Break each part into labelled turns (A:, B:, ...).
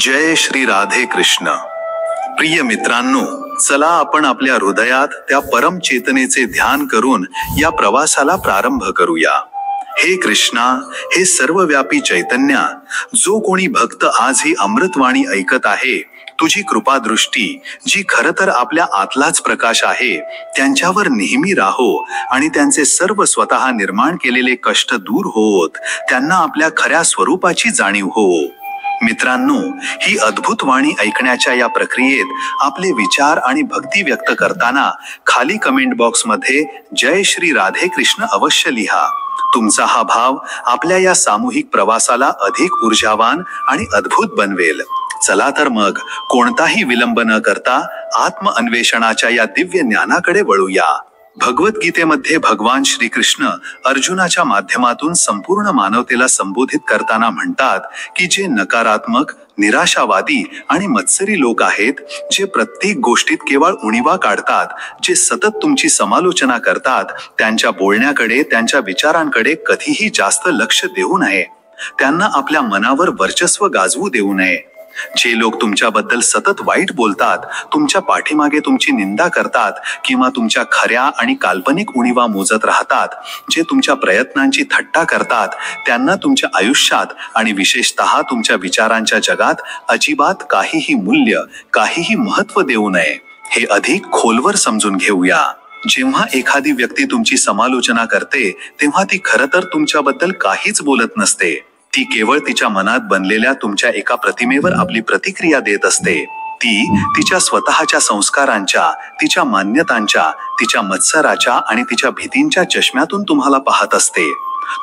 A: जय श्री राधे कृष्ण. प्रिय मित्रांनो, चला आपण आपल्या हृदयात त्या परम चेतनेचे ध्यान करून या प्रवासाला प्रारंभ करूया. हे कृष्णा, हे सर्वव्यापी चैतन्या, जो कोणी भक्त आज ही अमृतवाणी ऐकत आहे, तुझी कृपा दृष्टी जी खरं तर आपल्या आतलाच प्रकाश आहे, त्यांच्यावर नेहमी राहो आणि त्यांचे सर्व स्वतः निर्माण केलेले कष्ट दूर होत त्यांना आपल्या खऱ्या स्वरूपाची जाणीव हो. मित्रांनो, ही अद्भुत वाणी ऐकण्याच्या या प्रक्रियेत आपले विचार आणि भक्ती व्यक्त करताना खाली कमेंट बॉक्समध्ये जय श्री राधे कृष्ण अवश्य लिहा. तुमचा हा भाव आपल्या या सामूहिक प्रवासाला अधिक ऊर्जावान आणि अद्भुत बनवेल. चला तर मग कोणताही विलंब न करता आत्मअन्वेषणाच्या या दिव्य ज्ञानाकडे वळूया. भगवद्गीतेमध्ये भगवान श्रीकृष्ण अर्जुनाच्या माध्यमातून संपूर्ण मानवतेला संबोधित करताना म्हणतात की जे नकारात्मक, निराशावादी आणि मत्सरी लोक आहेत, जे प्रत्येक गोष्टीत केवळ उणिवा काढतात, जे सतत तुमची समालोचना करतात, त्यांच्या बोलण्याकडे, त्यांच्या विचारांकडे कधीही जास्त लक्ष देऊ नये. त्यांना आपल्या मनावर वर्चस्व गाजवू देऊ नये. जे लोक तुमच्याबद्दल सतत वाईट बोलतात, तुमच्या पाठीमागे तुमची निंदा करतात किंवा तुमच्या खऱ्या आणि काल्पनिक उणिवा मोजत राहतात, जे तुमच्या प्रयत्नांची थट्टा करतात, त्यांना तुमच्या आयुष्यात आणि विशेषतः तुमच्या विचारांच्या जगात अजिबात काहीही मूल्य, काहीही महत्त्व देऊ नये. हे अधिक खोलवर समजून घेऊया. जेव्हा एखादी व्यक्ती तुमची समालोचना करते, तेव्हा ती खरं तर तुमच्याबद्दल काहीच बोलत नसते. ती केवळ तिच्या मनात बनलेल्या तुमच्या एका प्रतिमेवर आपली प्रतिक्रिया देत असते. ती तिच्या स्वतःच्या संस्कारांच्या, तिच्या मान्यतांच्या, तिच्या मत्सराच्या आणि तिच्या भीतींच्या चष्म्यातून तुम्हाला पाहत असते.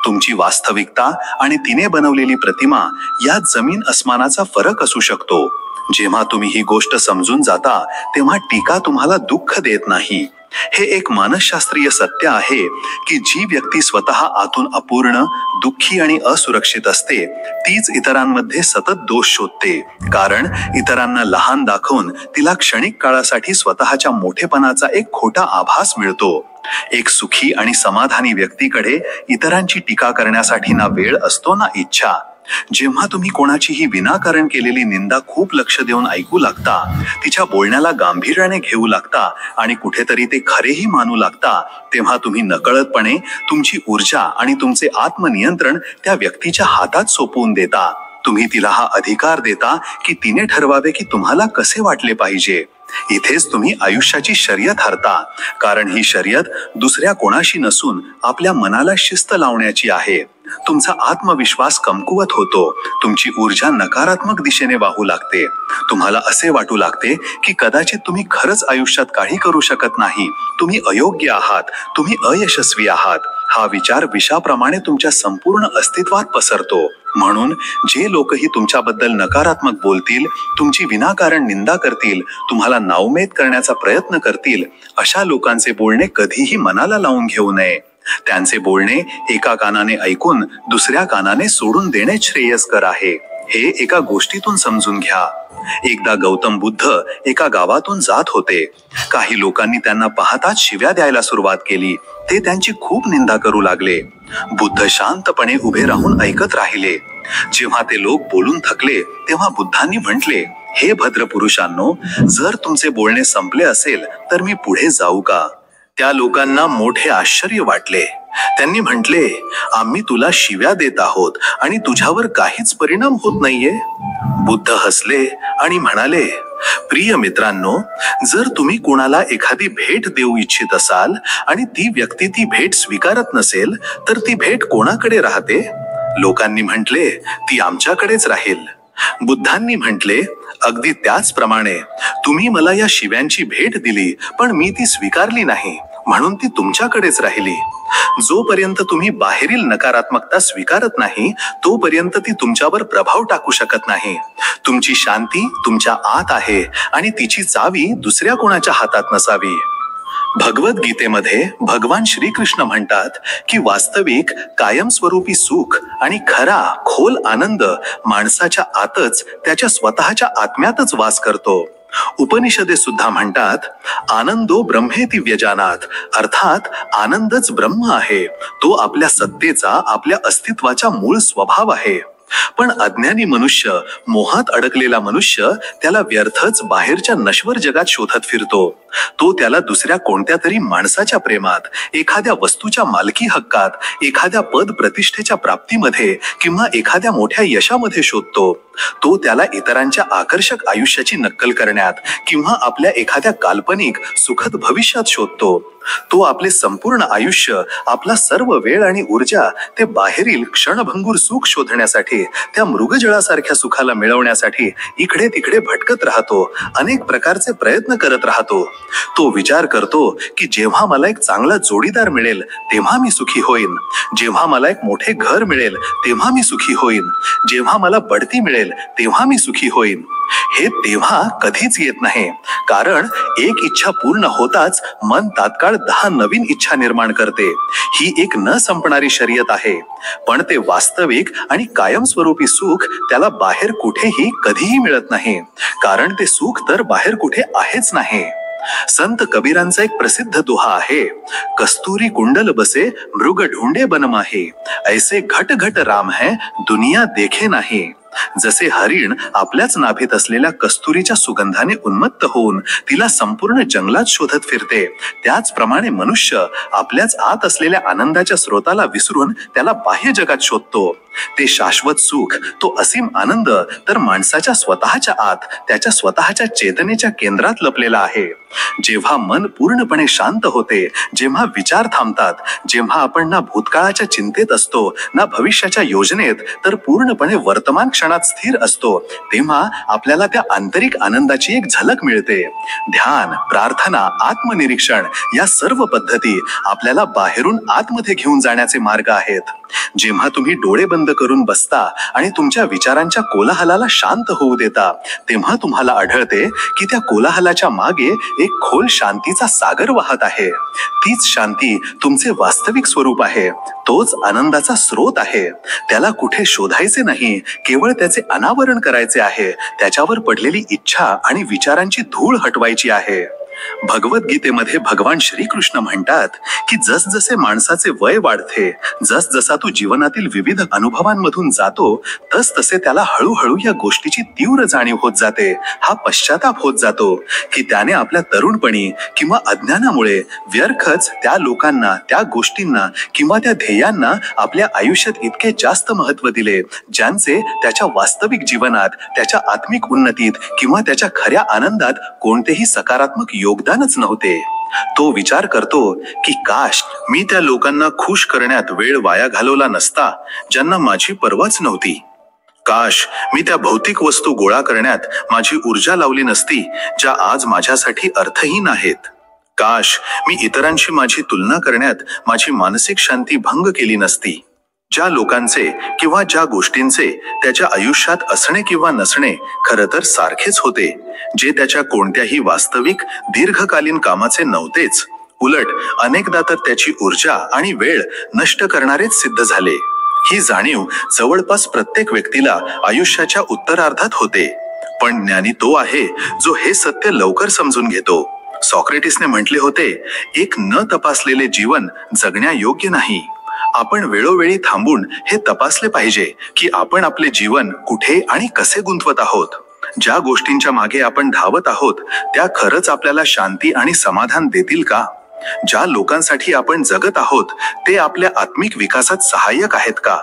A: तुमची वास्तविकता आणि तिने बनवलेली प्रतिमा यात जमीन अस्मानाचा फरक असू शकतो. जेव्हा तुम्ही ही गोष्ट समजून जाता, तेव्हा टीका तुम्हाला दुःख देत नाही. हे एक मानसशास्त्रीय सत्य आहे की जी व्यक्ती स्वतः आतून अपूर्ण, दुःखी आणि असुरक्षित असते, तीच इतरांमध्ये सतत दोष शोधते. कारण इतरांना लहान दाखवून तिला क्षणिक काळासाठी स्वतःच्या मोठेपणाचा एक खोटा आभास मिळतो. एक सुखी आणि समाधानी व्यक्तीकडे इतरांची टीका करण्यासाठी ना वेळ असतो ना इच्छा. जेव्हा तुम्ही कोणाचीही विनाकारण केलेली निंदा खूप लक्ष देऊन ऐकू लागता, तिच्या बोलण्याला गांभीर्याने घेऊ लागता आणि कुठेतरी ते खरेही मानू लागता, तेव्हा तुम्ही नकळतपणे तुमची ऊर्जा आणि तुमचे आत्मनियंत्रण त्या व्यक्तीच्या हातात सोपवून देता. तुम्ही तिला हा अधिकार देता की तिने ठरवावे की तुम्हाला कसे वाटले पाहिजे. इथेच तुम्ही आयुष्याची शर्यत हरता. कारण ही शर्यत दुसऱ्या कोणाशी नसून आपल्या मनाला शिस्त लावण्याची आहे. तुमचा आत्मविश्वास कमकुवत होतो. तुमची ऊर्जा नकारात्मक दिशेने वाहू लागते. तुम्हाला असे वाटू लागते की कदाचित तुम्ही खरंच आयुष्यात काही करू शकत नाही. तुम्ही अयोग्य आहात, तुम्ही अयशस्वी आहात. हा विचार विषाप्रमाणे तुमच्या संपूर्ण अस्तित्वात पसरतो. म्हणून जे लोकही तुमच्याबद्दल नकारात्मक बोलतील, तुमची विनाकारण निंदा करतील, तुम्हाला नाउमेद करण्याचा प्रयत्न करतील, अशा लोकांचे बोलणे कधीही मनाला लावून घेऊ नये. त्यांचे बोलणे एका कानाने ऐकून दुसऱ्या कानाने सोडून देणे श्रेयस्कर आहे. हे एका गोष्टीतून समजून घ्या. एकदा गौतम बुद्ध एका गावातून जात होते. काही लोकांनी त्यांना पाहताच शिव्या द्यायला सुरुवात केली. ते त्यांची खूप निंदा करू लागले. बुद्ध शांतपणे उभे राहून ऐकत राहिले. जेव्हा ते लोक बोलून थकले, तेव्हा बुद्धांनी म्हटले, हे भद्र पुरुषांनो, जर तुमचे बोलणे संपले असेल तर मी पुढे जाऊ का? त्या लोकांना मोठे आश्चर्य वाटले. त्यांनी म्हटले, आम्ही तुला शिव्या देत आहोत आणि तुझ्यावर काहीच परिणाम होत नाहीये. बुद्ध हसले आणि म्हणाले, प्रिय मित्रांनो, जर तुम्ही कोणाला एखादी भेट देऊ इच्छित असाल आणि ती व्यक्ती ती भेट स्वीकारत नसेल, तर ती भेट कोणाकडे राहते? लोकांनी म्हटले, ती आमच्याकडेच राहील. बुद्धांनी म्हटले, अगदी त्याचप्रमाणे तुम्ही मला या शिव्यांची भेट दिली, पण मी ती स्वीकारली नाही, म्हणून ती तुमच्याकडेच राहिली. जोपर्यंत तुम्ही बाहेरील नकारात्मकता स्वीकारत नाही, तोपर्यंत ती तुमच्यावर प्रभाव टाकू शकत नाही. तुमची शांती तुमच्या आत आहे आणि तिची चावी दुसऱ्या कोणाच्या हातात नसावी. भगवद्गीतेमध्ये भगवान श्रीकृष्ण म्हणतात की वास्तविक, कायमस्वरूपी सुख आणि खरा खोल आनंद माणसाच्या आतच, त्याच्या स्वतःच्या आत्म्यातच वास करतो. उपनिषदे सुद्धा म्हणतात, आनंदो ब्रह्मेति व्यजानात, अर्थात आनंदच ब्रह्म आहे. तो आपल्या सत्तेचा, आपल्या अस्तित्वाचा मूळ स्वभाव आहे. पण अज्ञानी मनुष्य, मोहात अडकलेला मनुष्य, त्याला व्यर्थच बाहेरच्या नश्वर जगात शोधत फिरतो. तो त्याला दुसऱ्या कोणत्या तरी माणसाच्या प्रेमात, एखाद्या वस्तूच्या मालकी हक्कात, एखाद्या पद प्रतिष्ठेच्या प्राप्तीमध्ये किंवा एखाद्या मोठ्या यशामध्ये शोधतो. तो त्याला इतरांच्या आकर्षक आयुष्याची नक्कल करण्यात किंवा आपल्या एखाद्या काल्पनिक सुखद भविष्यात शोधतो. तो आपले संपूर्ण आयुष्य, आपला सर्व वेळ आणि ऊर्जा ते बाहेरील क्षणभंगूर सुख शोधण्यासाठी, त्या मृगजळासारख्या सुखाला मिळवण्यासाठी इकडे तिकडे भटकत राहतो. अनेक प्रकारचे प्रयत्न करत राहतो. तो विचार करतो की जेव्हा मला एक चांगला जोडीदार मिळेल तेव्हा मी सुखी होईन, जेव्हा मला एक मोठे घर मिळेल तेव्हा मी सुखी होईन, जेव्हा मला बढती मिळेल तेव्हा मी सुखी होईन. हे तेव्हा कधीच येत नाही, कारण एक इच्छा पूर्ण होताच मन तात्काळ 10 नवीन इच्छा निर्माण करते. ही एक न संपणारी शर्यत आहे. पण ते वास्तविक आणि कायमस्वरूपी सुख त्याला बाहेर कुठेही कधीही मिळत नाही, कारण ते सुख तर बाहेर कुठे आहेच नाही. संत कबीरांचा एक प्रसिद्ध दोहा आहे, कस्तुरी कुंडल बसे मृग ढूंढे बनमाहे, ऐसे घट घट राम है दुनिया देखे नाही. जसे हरिण आपल्याच नाभीत असलेल्या कस्तुरीच्या सुगंधाने उन्मत्त होऊन तिला संपूर्ण जंगलात शोधत फिरते, त्याचप्रमाणे मनुष्य आपल्याच आत असलेल्या आनंदाच्या स्रोताला विसरून त्याला बाह्य जगात शोधतो. ते शाश्वत सुख, तो असीम आनंद तर माणसाच्या स्वतःच्या आत, त्याच्या स्वतःच्या चेतनेच्या केंद्रात लपलेला आहे. जेव्हा मन पूर्णपणे शांत होते, जेव्हा विचार थांबतात, जेव्हा आपण ना भूतकाळाच्या चिंतेत असतो ना भविष्याच्या योजनेत, तर पूर्णपणे वर्तमान क्षणात स्थिर असतो, तेव्हा आपल्याला त्या आंतरिक आनंदाची एक झलक मिळते. ध्यान, प्रार्थना, आत्मनिरीक्षण या सर्व पद्धती आपल्याला बाहेरून आतमध्ये घेऊन जाण्याचे मार्ग आहेत. जेव्हा तुम्ही डोळे बंद करून बसता आणि तुमच्या विचारांच्या कोलाहलाला शांत होऊ देता, तेव्हा तुम्हाला आढळते की त्या कोलाहलाच्या मागे एक खोल शांतीचा सागर वाहत आहे. तीच शांती तुमचे वास्तविक स्वरूप आहे, तोच आनंदाचा स्रोत आहे. त्याला कुठे शोधायचे नाही, केवळ त्याचे अनावरण करायचे आहे. त्याच्यावर पडलेली इच्छा आणि विचारांची धूळ हटवायची आहे. भगवद्गीतेमध्ये भगवान श्रीकृष्ण म्हणतात की जसजसे माणसाचे वय वाढते, जसजसा तो जीवनातील विविध अनुभवांमधून जातो, तसतसे त्याला हळूहळू या गोष्टीची तीव्र जाणीव होत जाते. हा पश्चाताप होत जातो की त्याने आपल्या तरुणपणी किंवा अज्ञानामुळे व्यर्थच त्या लोकांना, त्या गोष्टींना किंवा त्या ध्येयांना आपल्या आयुष्यात इतके जास्त महत्त्व दिले, ज्यांचे त्याच्या वास्तविक जीवनात, त्याच्या आत्मिक उन्नतीत किंवा त्याच्या खऱ्या आनंदात कोणतेही सकारात्मक योगदानच नव्हते. तो विचार करतो की काश मी त्या लोकांना खुश करण्यात वेळ वाया घालवला नसता ज्यांना माझी पर्वाच नव्हती. काश मी त्या भौतिक वस्तू गोळा करण्यात माझी ऊर्जा लावली नसती ज्या आज माझ्यासाठी अर्थहीन आहेत. काश मी इतरांशी माझी तुलना करण्यात माझी मानसिक शांती भंग केली नसती. ज्या लोकांचे किंवा ज्या गोष्टींचे त्याच्या आयुष्यात असणे किंवा नसणे खरं तर सारखेच होते, जे त्याच्या कोणत्याही वास्तविक दीर्घकालीन कामाचे नव्हतेच, उलट अनेकदा तर त्याची ऊर्जा आणि वेळ नष्ट करणारेच सिद्ध झाले. ही जाणीव जवळपास प्रत्येक व्यक्तीला आयुष्याच्या उत्तरार्धात होते. पण ज्ञानी तो आहे जो हे सत्य लवकर समजून घेतो. सॉक्रेटिसने म्हटले होते, एक न तपासलेले जीवन जगण्यायोग्य नाही. आपण वेळोवेळी थांबून हे तपासले पाहिजे की आपण आपले जीवन कुठे आणि कसे गुंतवत आहोत. ज्या गोष्टींच्या मागे आपण धावत आहोत त्या खरंच आपल्याला शांती आणि समाधान देतील का? ज्या लोकांसाठी आपण जगत आहोत ते आपल्या आत्मिक विकासात सहाय्यक आहेत का?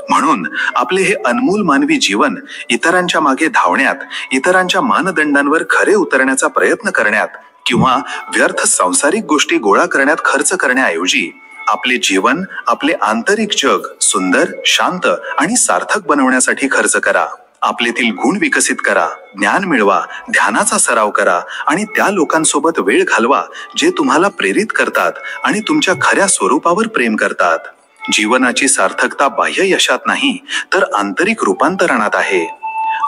A: म्हणून आपले हे अनमोल मानवी जीवन इतरांच्या मागे धावण्यात, इतरांच्या मानदंडांवर खरे उतरण्याचा प्रयत्न करण्यात किंवा व्यर्थ सांसारिक गोष्टी गोळा करण्यात खर्च करण्याऐवजी आपले जीवन, आपले आंतरिक जग सुंदर, शांत आणि सार्थक बनवण्यासाठी खर्च करा. आपलेतील गुण विकसित करा, ज्ञान मिळवा, ध्यानाचा सराव करा आणि त्या लोकांसोबत वेळ घालवा जे तुम्हाला प्रेरित करतात आणि तुमच्या खऱ्या स्वरूपावर प्रेम करतात. जीवनाची सार्थकता बाह्य यशात नाही तर आंतरिक रूपांतरणात आहे.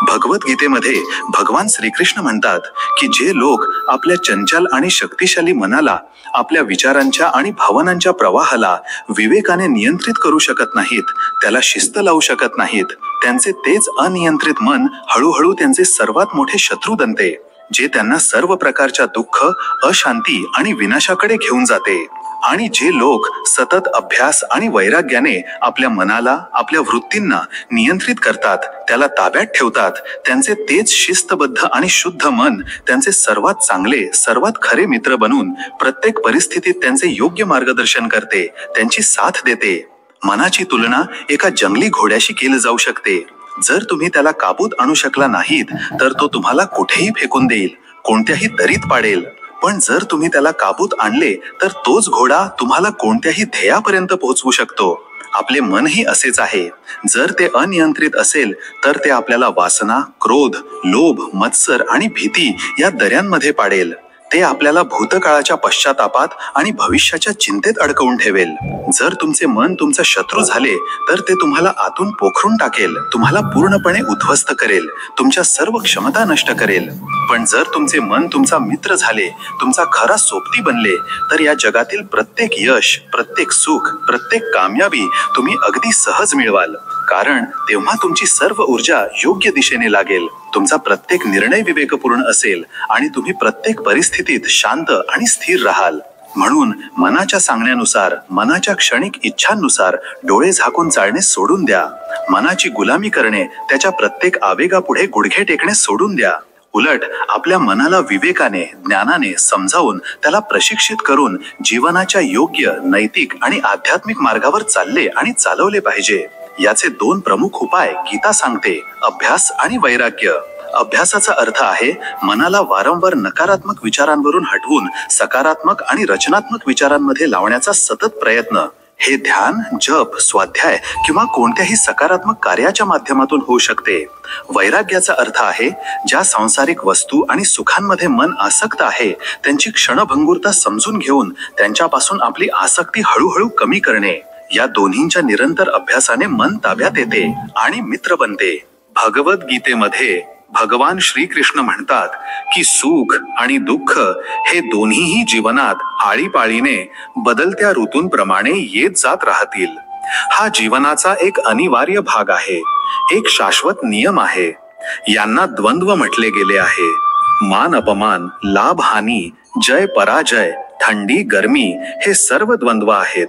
A: भगवद्गीतेमध्ये भगवान श्रीकृष्ण म्हणतात की जे लोक आपल्या चंचल आणि शक्तिशाली मनाला, आपल्या विचारांच्या आणि भावनांच्या प्रवाहाला विवेकाने नियंत्रित करू शकत नाहीत, त्याला शिस्त लावू शकत नाहीत, त्यांचे तेच अनियंत्रित मन हळूहळू त्यांचे सर्वात मोठे शत्रू बनते, जे त्यांना सर्व प्रकारच्या दुःख, अशांती आणि विनाशाकडे घेऊन जाते. आणि जे लोक सतत अभ्यास आणि वैराग्याने आपल्या मनाला, आपल्या वृत्तींना नियंत्रित करतात, त्याला ताब्यात ठेवतात, त्यांचे तेच शिस्तबद्ध आणि शुद्ध मन त्यांचे सर्वात चांगले, सर्वात खरे मित्र बनून प्रत्येक परिस्थितीत त्यांचे योग्य मार्गदर्शन करते, त्यांची साथ देते. मनाची तुलना एका जंगली घोड्याशी केली जाऊ शकते. जर तुम्ही त्याला काबूत आणू शकला नाहीत तर तो तुम्हाला कुठेही फेकून देईल, कोणत्याही दरीत पाडेल. पण जर तुम्ही त्याला काबूत आणले तर तोच घोडा तुम्हाला कोणत्याही ध्येयापर्यंत पोहोचवू शकतो. आपले मनही असेच आहे. जर ते अनियंत्रित असेल तर ते आपल्याला वासना, क्रोध, लोभ, मत्सर आणि भीती या दऱ्यांमध्ये पाडेल. ते आपल्याला भूतकाळाच्या पश्चातापात आणि भविष्याच्या चिंतेत अडकवून ठेवेल. जर तुमचे मन तुमचा शत्रू झाले तर ते तुम्हाला आतून पोखरून टाकेल, तुम्हाला पूर्णपणे उद्ध्वस्त करेल, तुमच्या सर्व क्षमता नष्ट करेल. पण जर तुमचे मन तुमचा मित्र झाले, तुमचा खरा सोबती बनले, तर या जगातील प्रत्येक यश, प्रत्येक सुख, प्रत्येक कामयाबी तुम्ही अगदी सहज मिळवाल. कारण तेव्हा तुमची सर्व ऊर्जा योग्य दिशेने लागेल, तुमचा प्रत्येक निर्णय विवेकपूर्ण असेल आणि तुम्ही प्रत्येक परिस्थितीत शांत आणि स्थिर राहाल. म्हणून मनाच्या सांगण्यानुसार, मनाच्या क्षणिक इच्छांनुसार डोळे झाकून चालणे सोडून द्या. मनाची गुलामी करणे, त्याच्या प्रत्येक आवेगापुढे गुडघे टेकणे सोडून द्या. उलट आपल्या मनाला विवेकाने, ज्ञानाने समजावून त्याला प्रशिक्षित करून जीवनाच्या योग्य, नैतिक आणि आध्यात्मिक मार्गावर चालले आणि चालवले पाहिजे. याचे 2 प्रमुख उपाय गीता सांगते: अभ्यास आणि वैराग्य. अभ्यासाचा अर्थ आहे मनाला वारंवार नकारात्मक विचारांवरून हटवून सकारात्मक आणि रचनात्मक विचारांमध्ये लावण्याचा सतत प्रयत्न. हे ध्यान, जप, स्वाध्याय किंवा कोणत्याही सकारात्मक कार्याच्या माध्यमातून होऊ शकते. वैराग्याचा अर्थ आहे ज्या सांसारिक वस्तू आणि सुखांमध्ये मन आसक्त आहे त्यांची क्षणभंगुरता समजून घेऊन त्यांच्यापासून आपली आसक्ती हळूहळू कमी करणे. या दोन्हींच्या निरंतर अभ्यासाने मन ताब्यात येते आणि मित्र बनते. भगवद्गीतेमध्ये भगवान श्रीकृष्ण म्हणतात की सुख आणि दुःख हे दोन्हीही जीवनात आळीपाळीने बदलत्या ऋतूंप्रमाणे येत जात राहतील. हा जीवनाचा एक अनिवार्य भाग आहे, एक शाश्वत नियम आहे. यांना द्वंद्व म्हटले गेले आहे. मान अपमान, लाभ हानी, जय पराजय, थंडी गरमी हे सर्व द्वंद्व आहेत.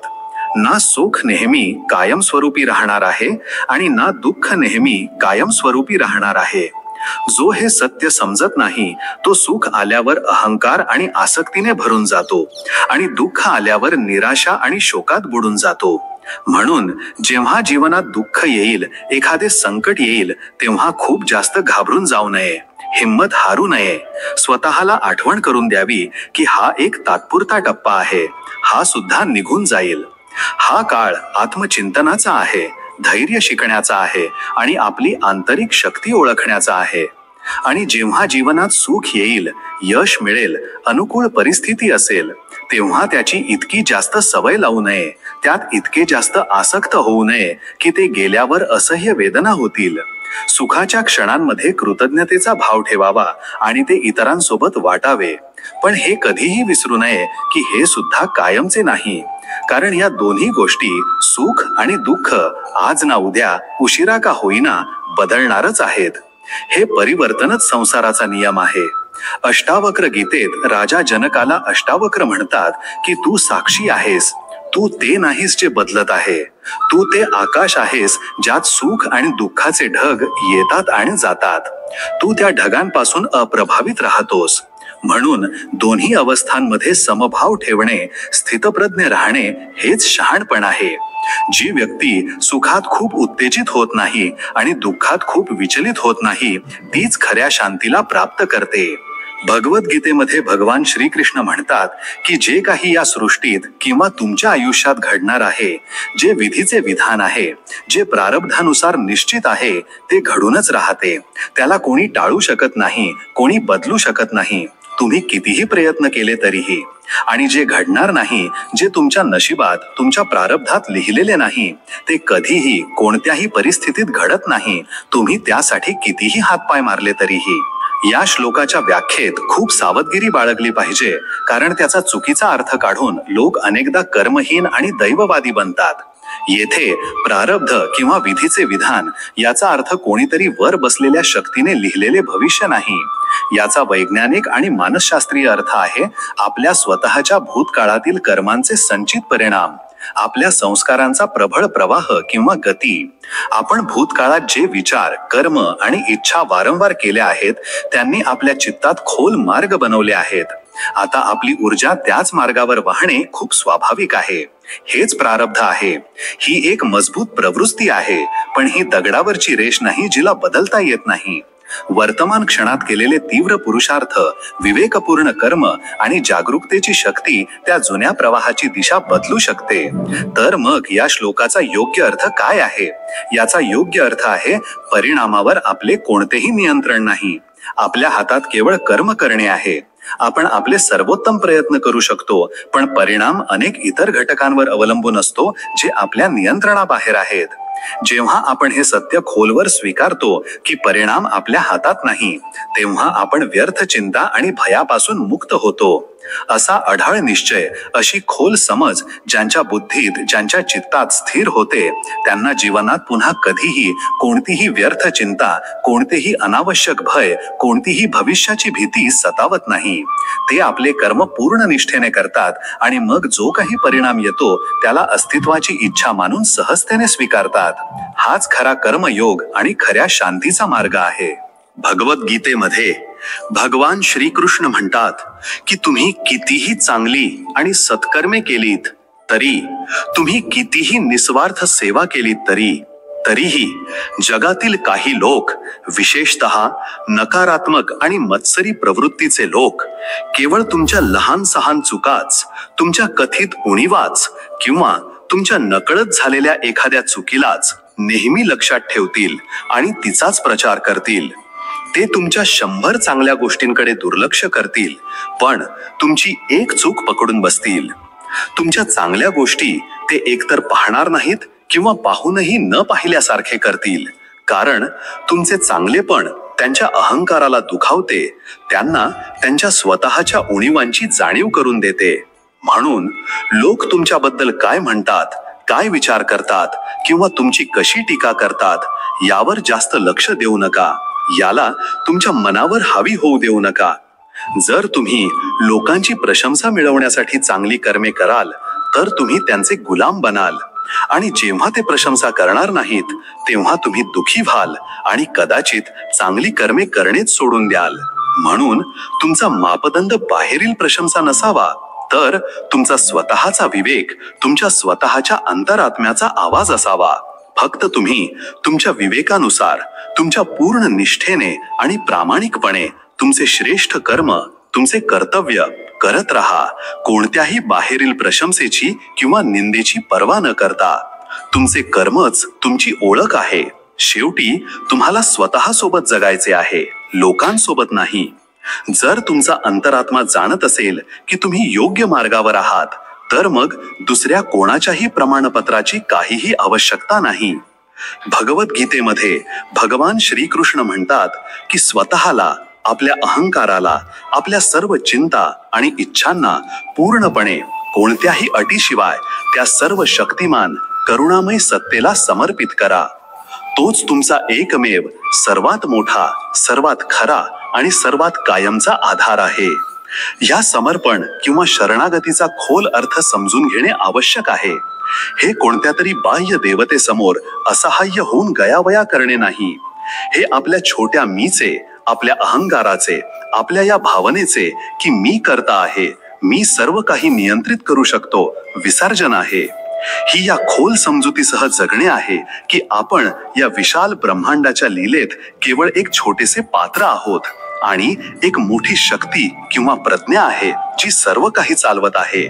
A: ना सुख नेहमी कायमस्वरूपी राहणार आहे आणि ना दुःख नेहमी कायमस्वरूपी राहणार आहे. जो हे सत्य समजत नाही तो सुख आल्यावर अहंकार आणि आसक्तीने भरून जातो आणि दुःख आल्यावर निराशा आणि शोकात बुडून जातो. म्हणून जेव्हा जीवनात दुःख येईल, एखादे संकट येईल, तेव्हा खूप जास्त घाबरून जाऊ नये, हिम्मत हारू नये. स्वतःला आठवण करून द्यावी की हा एक तात्पुरता टप्पा आहे, हा सुद्धा निघून जाईल. हा काळ आत्मचिंतनाचा आहे, धैर्य शिकण्याचा आहे आणि आपली आंतरिक शक्ती ओळखण्याचा आहे. आणि जेव्हा जीवनात सुख येईल, यश मिळेल, अनुकूल परिस्थिती असेल, तेव्हा त्याची इतकी जास्त सवय लावू नये, त्यात इतके जास्त आसक्त होऊ नये की ते गेल्यावर असह्य वेदना होतील. सुखाच्या क्षणांमध्ये कृतज्ञतेचा भाव ठेवावा आणि ते इतरांसोबत वाटावे. पण हे कधीही विसरू नये की हे सुद्धा कायमचे नाही, कारण या दोन्ही गोष्टी, सुख आणि दुःख, आज ना उद्या, उशिरा का होईना बदलणारच आहेत. हे परिवर्तनच संसाराचा नियम आहे. अष्टावक्र गीतेत राजा जनकाला अष्टावक्र म्हणतात की तू साक्षी आहेस, तू ते नाहीस जे बदलत आहे, तू ते आकाश आहेस ज्यात सुख आणि दुःखाचे ढग येतात आणि जातात, तू त्या ढगांपासून अप्रभावित राहतोस. म्हणून दोन्ही अवस्थांमध्ये समभाव ठेवणे, स्थितप्रज्ञ राहणे हेच शहाणपण आहे. जी व्यक्ती सुखात खूप उत्तेजित होत नाही आणि दुःखात खूप विचलित होत नाही, तीच खऱ्या शांतीला प्राप्त करते. भगवद्गीतेमध्ये भगवान श्रीकृष्ण म्हणतात की जे काही या सृष्टीत किंवा तुमच्या आयुष्यात घडणार आहे, जे विधीचे विधान आहे, जे प्रारब्धानुसार निश्चित आहे, ते घडूनच राहते. त्याला कोणी टाळू शकत नाही, कोणी बदलू शकत नाही, तुम्ही कितीही प्रयत्न केले तरीही. आणि जे घडणार नाही, जे तुमच्या नशिबात, तुमच्या प्रारब्धात लिहिलेले नाही, ते कधीही कोणत्याही परिस्थितीत घडत नाही, तुम्ही त्यासाठी कितीही हातपाय मारले तरीही. या श्लोकाच्या व्याख्येत खूप सावधगिरी बाळगली पाहिजे, कारण त्याचा चुकीचा अर्थ काढून लोक अनेकदा कर्महीन आणि दैववादी बनतात. येथे प्रारब्ध किंवा विधीचे विधान याचा अर्थ कोणीतरी वर बसलेल्या शक्तीने लिहिलेले भविष्य नाही. याचा वैज्ञानिक आणि मानसशास्त्रीय अर्थ आहे आपल्या स्वतःच्या भूतकाळातील कर्मांचे संचित परिणाम, आपल्या संस्कारांचा प्रबळ प्रवाह किंवा गती. आपण भूतकाळात जे विचार, कर्म आणि इच्छा वारंवार केल्या आहेत त्यांनी आपल्या चित्तात खोल मार्ग बनवले आहेत. आता आपली ऊर्जा त्याच मार्गावर वाहणे खूप स्वाभाविक आहे. हेच प्रारब्ध आहे. ही एक मजबूत प्रवृत्ती आहे, पण ही दगडावरची रेष नाही जिला बदलता येत नाही. वर्तमान क्षणात केलेले तीव्र पुरुषार्थ, विवेकपूर्ण कर्म आणि जागरूकतेची शक्ती त्या जुन्या प्रवाहाची दिशा बदलू शकते. तर मग या श्लोकाचा योग्य अर्थ काय आहे? याचा योग्य अर्थ आहे परिणामावर आपले कोणतेही नियंत्रण नाही. आपल्या हातात केवळ कर्म करणे आहे. आपण आपले सर्वोत्तम प्रयत्न करू शकतो, पण परिणाम अनेक इतर घटकांवर अवलंबून असतो जे आपल्या नियंत्रणाबाहेर आहेत. जेव्हा आपण हे सत्य खोलवर स्वीकारतो की परिणाम आपल्या हातात नाही, तेव्हा आपण व्यर्थ चिंता आणि भयापासून मुक्त होतो. असा अढाळ निश्चय, अशी खोल समज ज्यांच्या बुद्धीत, ज्यांच्या चित्तात स्थिर होते, त्यांना जीवनात पुन्हा कधीही कोणतीही व्यर्थ चिंता, कोणतेही अनावश्यक भय, कोणतीही भविष्याची भीती सतावत नाही. ते आपले कर्म पूर्ण निष्ठेने करतात आणि मग जो काही परिणाम येतो त्याला अस्तित्वाची इच्छा मानून सहजतेने स्वीकारतात. हाच खरा कर्मयोग आणि खऱ्या शांतीचा मार्ग आहे. भगवद्गीतेमध्ये भगवान श्रीकृष्ण म्हणतात की तुम्ही कितीही चांगली आणि सत्कर्मे केलीत तरी, तुम्ही कितीही निस्वार्थ सेवा केलीत तरीही जगातील काही लोक, विशेषतः नकारात्मक आणि मत्सरी प्रवृत्तीचे लोक, केवळ तुमच्या लहान सहान चुकाच, तुमच्या कथित उणीवाच किंवा तुमच्या नकळत झालेल्या एखाद्या चुकीलाच नेहमी लक्षात ठेवतील आणि तिचाच प्रचार करतील. ते तुमच्या 100 चांगल्या गोष्टींकडे दुर्लक्ष करतील, पण तुमची एक चूक पकडून बसतील. तुमच्या चांगल्या गोष्टी ते एकतर पाहणार नाहीत किंवा पाहूनही न पाहिल्यासारखे करतील, कारण तुमचे चांगलेपण त्यांच्या अहंकाराला दुखावते, त्यांना त्यांच्या स्वतःच्या उणीवांची जाणीव करून देते. म्हणून लोक तुमच्याबद्दल काय म्हणतात, काय विचार करतात किंवा तुमची कशी टीका करतात यावर जास्त लक्ष देऊ नका. याला तुमच्या मनावर हावी होऊ देऊ नका. जर तुम्ही लोकांची प्रशंसा मिळवण्यासाठी चांगली कर्मे कराल तर तुम्ही त्यांचे गुलाम बनाल, आणि जेव्हा ते प्रशंसा करणार नाहीत तेव्हा तुम्ही दुखी व्हाल आणि कदाचित चांगली कर्मे करणेच सोडून द्याल. म्हणून तुमचा मापदंड बाहेरील प्रशंसा नसावा, तर तुमचा स्वतःचा विवेक, तुमच्या स्वतःच्या अंतरात्म्याचा आवाज असावा. फक्त तुम्ही तुमच्या विवेकानुसार, तुमच्या पूर्ण निष्ठेने आणि प्रामाणिकपणे तुमचे श्रेष्ठ कर्म, तुमचे कर्तव्य करत राहा, कोणत्याही बाहेरील प्रशंसेची किंवा निंदेची पर्वा न करता. तुमचे कर्मच तुमची ओळख आहे. शेवटी तुम्हाला स्वतःसोबत जगायचे आहे, लोकांसोबत नाही. जर तुमचा अंतरात्मा जाणत असेल की तुम्ही योग्य मार्गावर आहात, तर मग दुसऱ्या कोणाच्याही प्रमाणपत्राची काहीही आवश्यकता नाही. भगवद्गीतेमध्ये भगवान श्रीकृष्ण म्हणतात की स्वतःला, आपल्या अहंकाराला, आपल्या सर्व चिंता आणि इच्छांना पूर्णपणे, कोणत्याही अटीशिवाय त्या सर्व शक्तिमान करुणामय सत्तेला समर्पित करा. तोच तुमचा एकमेव, सर्वात मोठा, सर्वात खरा आणि सर्वात कायमचा आधार आहे. या समर्पण किंवा शरणागतीचा खोल अर्थ समजून घेणे आवश्यक आहे. हे कोणत्या तरी बाह्य देवतेसमोर असहाय्य होऊन गयावया करणे नाही. हे आपल्या छोट्या मीचे, आपल्या अहंकाराचे, आपल्या या भावनेचे की मी करता आहे, मी सर्व काही नियंत्रित करू शकतो, विसर्जन आहे. ही या खोल समजुतीसह जगणे आहे की आपण या विशाल ब्रह्मांडाच्या लीलेत केवळ एक छोटेसे पात्र आहोत आणि एक मोठी शक्ती किंवा प्रज्ञा आहे जी सर्व काही चालवत आहे.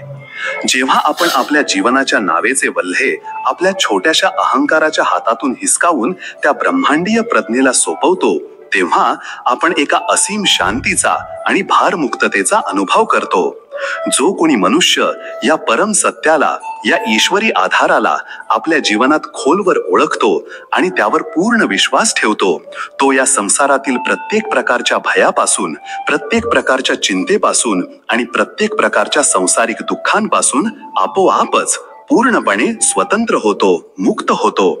A: जेव्हा आपण आपल्या जीवनाच्या नावेचे वल्हे आपल्या छोट्याशा अहंकाराच्या हातातून हिसकावून त्या ब्रह्मांडीय प्रज्ञेला सोपवतो, तेव्हा आपण एका असीम शांतीचा आणि भारमुक्ततेचा अनुभव करतो. जो कोणी मनुष्य या परम सत्याला, या ईश्वरी आधाराला आपल्या जीवनात खोलवर ओळखतो आणि त्यावर पूर्ण विश्वास ठेवतो, तो या संसारातील प्रत्येक प्रकारच्या भयापासून, प्रत्येक प्रकारच्या चिंतेपासून आणि प्रत्येक प्रकारच्या संसारिक दुःखांपासून आपोआपच पूर्णपणे स्वतंत्र होतो, मुक्त होतो.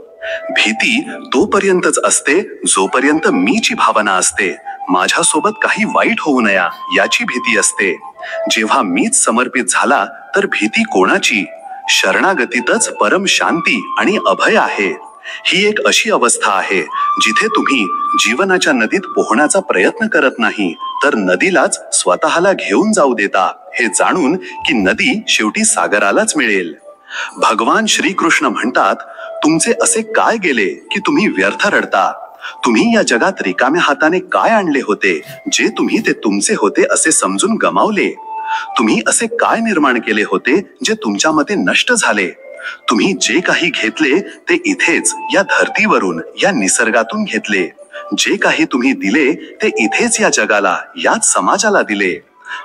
A: भीती तोपर्यंतच असते जोपर्यंत मीची भावना असते, माझ्यासोबत काही वाईट होऊ नये याची भीती असते. जेव्हा मीच समर्पित झाला तर भीती कोणाची? शरणागतीतच परम शांती आणि अभय आहे. ही एक अशी अवस्था आहे जिथे तुम्ही जीवनाच्या नदीत पोहण्याचा प्रयत्न करत नाही, तर नदीलाच स्वतःला घेऊन जाऊ देता, हे जाणून की नदी शेवटी सागरालाच मिळेल. भगवान श्रीकृष्ण म्हणतात, तुमचे असे काय गेले की तुम्ही व्यर्थ रडता? तुम्ही या जगात रिकाम्या हाताने काय आणले होते, जे तुम्ही ते तुमचे होते असे समजून गमावले? तुम्ही असे काय निर्माण केले होते जे तुमच्यामध्ये नष्ट झाले? तुम्ही जे काही घेतले ते इथेच या धर्तीवरून, या निसर्गातून घेतले. जे काही तुम्ही दिले ते इथेच या जगाला, याच समाजाला दिले.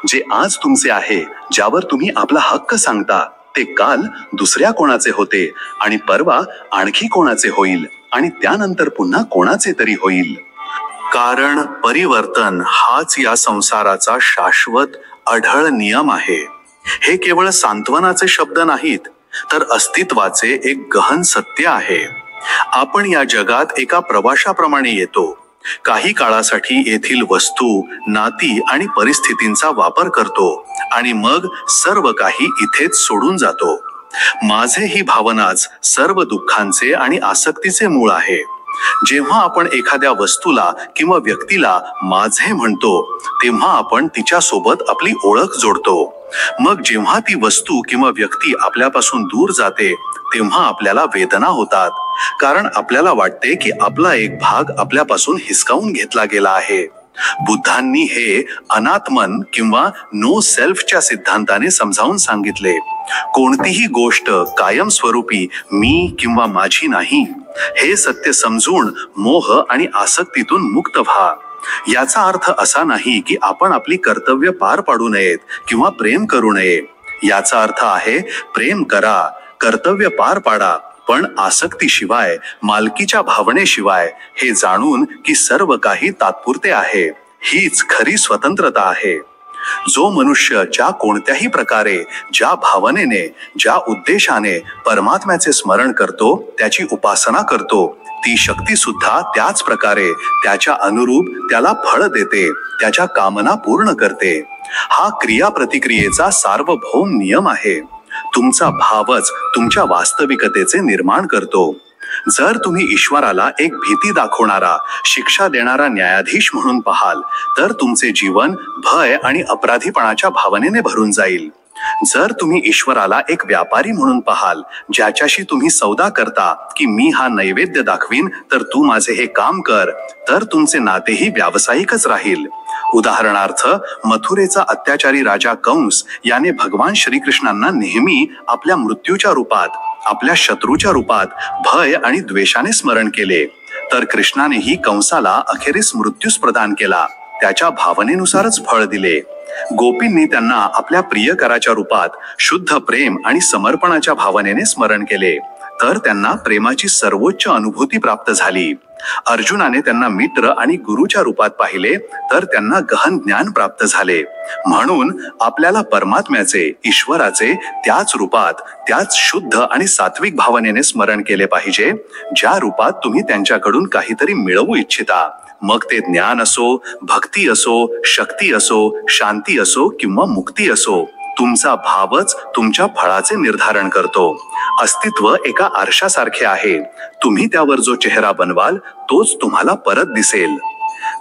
A: जे आज तुमचे आहे, ज्यावर तुम्ही आपला हक्क सांगता, ते काल दुसऱ्या कोणाचे होते आणि परवा आणखी कोणाचे होईल आणि त्यानंतर पुन्हा कोणाचे तरी होईल. कारण परिवर्तन हाच या संसाराचा शाश्वत अढळ नियम आहे. हे केवळ सांत्वनाचे शब्द नाहीत, तर अस्तित्वाचे एक गहन सत्य आहे. आपण या जगात एका प्रवाशाप्रमाणे येतो. काही काळासाठी येथील वस्तू, नाती आणि परिस्थितींचा वापर करतो आणि मग सर्व काही इथेच सोडून जातो. माझे ही भावनाच सर्व दुःखांचे आणि आसक्तीचे मूळ आहे. जेव्हा आपण एखाद्या वस्तूला किंवा व्यक्तीला माझे म्हणतो, तेव्हा आपण तिच्यासोबत आपली ओळख जोडतो. मग जेव्हा ती वस्तू किंवा व्यक्ती आपल्यापासून दूर जाते, तेव्हा आपल्याला वेदना होतात, कारण आपल्याला वाटते की आपला एक भाग आपल्यापासून हिसकावून घेतला गेला आहे. बुद्धांनी हे अनात्मन किंवा नो सेल्फच्या सिद्धांताने समजावून सांगितले. कोणतीही गोष्ट कायमस्वरूपी मी किंवा माझी नाही, हे सत्य समजून मोह आणि आसक्तीतून मुक्त व्हा. याचा अर्थ असा नाही की आपण आपली कर्तव्य पार पाडू नयेत किंवा प्रेम करू नये. याचा अर्थ आहे, प्रेम करा, कर्तव्य पार पाडा, पण आसक्तीशिवाय, मालकीच्या भावनेशिवाय, हे जाणून की सर्व काही तात्पुरते आहे. हीच खरी स्वतंत्रता आहे. जो मनुष्य ज्या कोणत्याही प्रकारे, ज्या भावनेने, ज्या उद्देशाने परमात्म्याचे स्मरण करतो, त्याची उपासना करतो, ती शक्ती सुद्धा त्याच प्रकारे त्याच्या अनुरूप त्याला फळ देते, त्याच्या कामना पूर्ण करते. हा क्रिया प्रतिक्रियेचा सार्वभौम नियम आहे. तुमचा भावच तुमच्या वास्तविकतेचे निर्माण करतो. जर तुम्ही ईश्वराला एक भीती दाखवणारा, शिक्षा देणारा न्यायाधीश म्हणून पाहाल, तर तुमचे जीवन भय आणि अपराधीपणाच्या भावनेने भरून जाईल. जर तुम्ही ईश्वराला एक व्यापारी म्हणून पाहाल, ज्याच्याशी तुम्ही सौदा करता की मी हा नैवेद्य दाखवीन तर तू माझे हे काम कर, तर तुमचे नातेही व्यावसायिकच राहील. उदाहरणार्थ, मथुरेचा अत्याचारी राजा कंस याने भगवान श्रीकृष्णांना नेहमी आपल्या मृत्यूच्या रूपात, आपल्या शत्रूच्या रूपात भय आणि द्वेषाने स्मरण केले, तर कृष्णानेही कंसाला अखेरीस मृत्यूस प्रदान केला, त्याच्या भावनेनुसारच फळ दिले. गोपींनी त्यांना आपल्या प्रियकराच्या रूपात शुद्ध प्रेम आणि समर्पणाच्या भावनेने स्मरण केले, तर त्यांना प्रेमाची सर्वोच्च अनुभूती प्राप्त झाली. अर्जुनाने त्यांना मित्र आणि गुरुच्या रूपात पाहिले, तर त्यांना गहन ज्ञान प्राप्त झाले. म्हणून आपल्याला परमात्म्याचे, ईश्वराचे त्याच रूपात, त्याच शुद्ध आणि सात्विक भावनेने स्मरण केले पाहिजे, ज्या रूपात तुम्ही त्यांच्याकडून काहीतरी मिळवू इच्छिता. मग ते ज्ञान असो, भक्ती असो, शक्ती असो, शांती असो किंवा मुक्ती असो, तुमचा भावच तुमच्या फळाचे निर्धारण करतो. अस्तित्व एका आरशासारखे आहे. तुम्ही त्यावर जो चेहरा बनवाल तोच तुम्हाला परत दिसेल.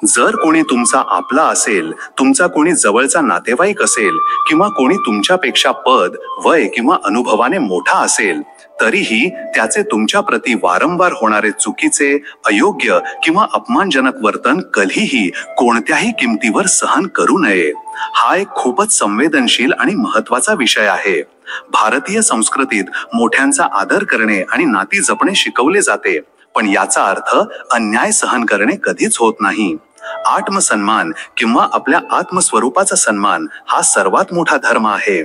A: जर कोणी तुमचा आपला असेल, तुमचा कोणी जवळचा नातेवाईक असेल किंवा कोणी तुमच्यापेक्षा पद, वय किंवा अनुभवाने मोठा असेल, तरीही त्याचे तुमच्या प्रती वारंवार होणारे चुकीचे, अयोग्य किंवा अपमानजनक वर्तन कधीही कोणत्याही किमतीवर सहन करू नये. हा एक खूपच संवेदनशील आणि महत्त्वाचा विषय आहे. भारतीय संस्कृतीत मोठ्यांचा आदर करणे आणि नाती जपणे शिकवले जाते, पण याचा अर्थ अन्याय सहन करणे कधीच होत नाही. आत्मसन्मान किंवा आपल्या आत्मस्वरूपाचा सन्मान हा सर्वात मोठा धर्म आहे.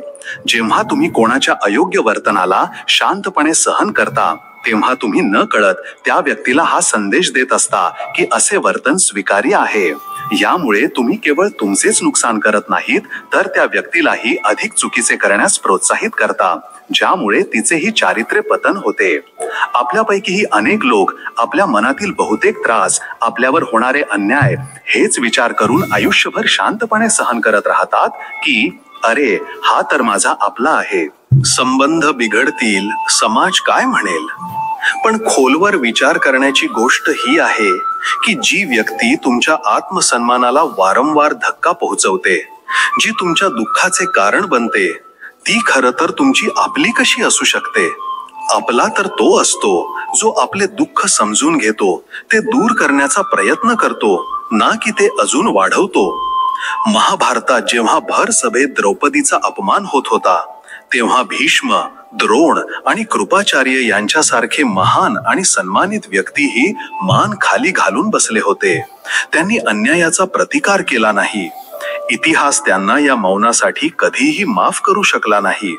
A: जेव्हा तुम्ही कोणाच्या अयोग्य वर्तनाला शांतपणे सहन करता, तेव्हा तुम्ही न कळत त्या व्यक्तीला हा संदेश देत असता की असे वर्तन स्वीकार्य आहे. यामुळे तुम्ही केवळ तुमचेच नुकसान करत नाहीत, तर त्या व्यक्तीलाही अधिक चुकीचे करण्यास प्रोत्साहित करता, ज्यामुळे तिचेही चारित्र्य पतन होते. आपल्यापैकीही अनेक लोक आपल्या मनातील बहुतेक त्रास, आपल्यावर होणारे अन्याय हेच विचार करून आयुष्यभर शांतपणे सहन करत राहतात की अरे हा तर माझा आपला आहे, संबंध बिघडतील, समाज काय म्हणेल. पण खोलवर विचार करण्याची गोष्ट ही आहे की जी व्यक्ती तुमच्या आत्मसन्मानाला वारंवार धक्का पोहोचवते, जी तुमच्या दुःखाचे कारण बनते, ती खरं तर तुमची आपली कशी असू शकते. आपला तर तो असतो जो आपले दुःख समजून घेतो, ते दूर करण्याचा प्रयत्न करतो, ना की ते अजून वाढवतो. महाभारतात जेव्हा भर सभेत द्रौपदीचा अपमान होत होता, तेव्हा भीष्म, द्रोण आणि कृपाचार्य यांच्यासारखे महान आणि सन्मानित व्यक्तीही मान खाली घालून बसले होते. त्यांनी अन्यायाचा प्रतिकार केला नाही. इतिहास त्यांना या मौनासाठी कधीही माफ करू शकला नाही.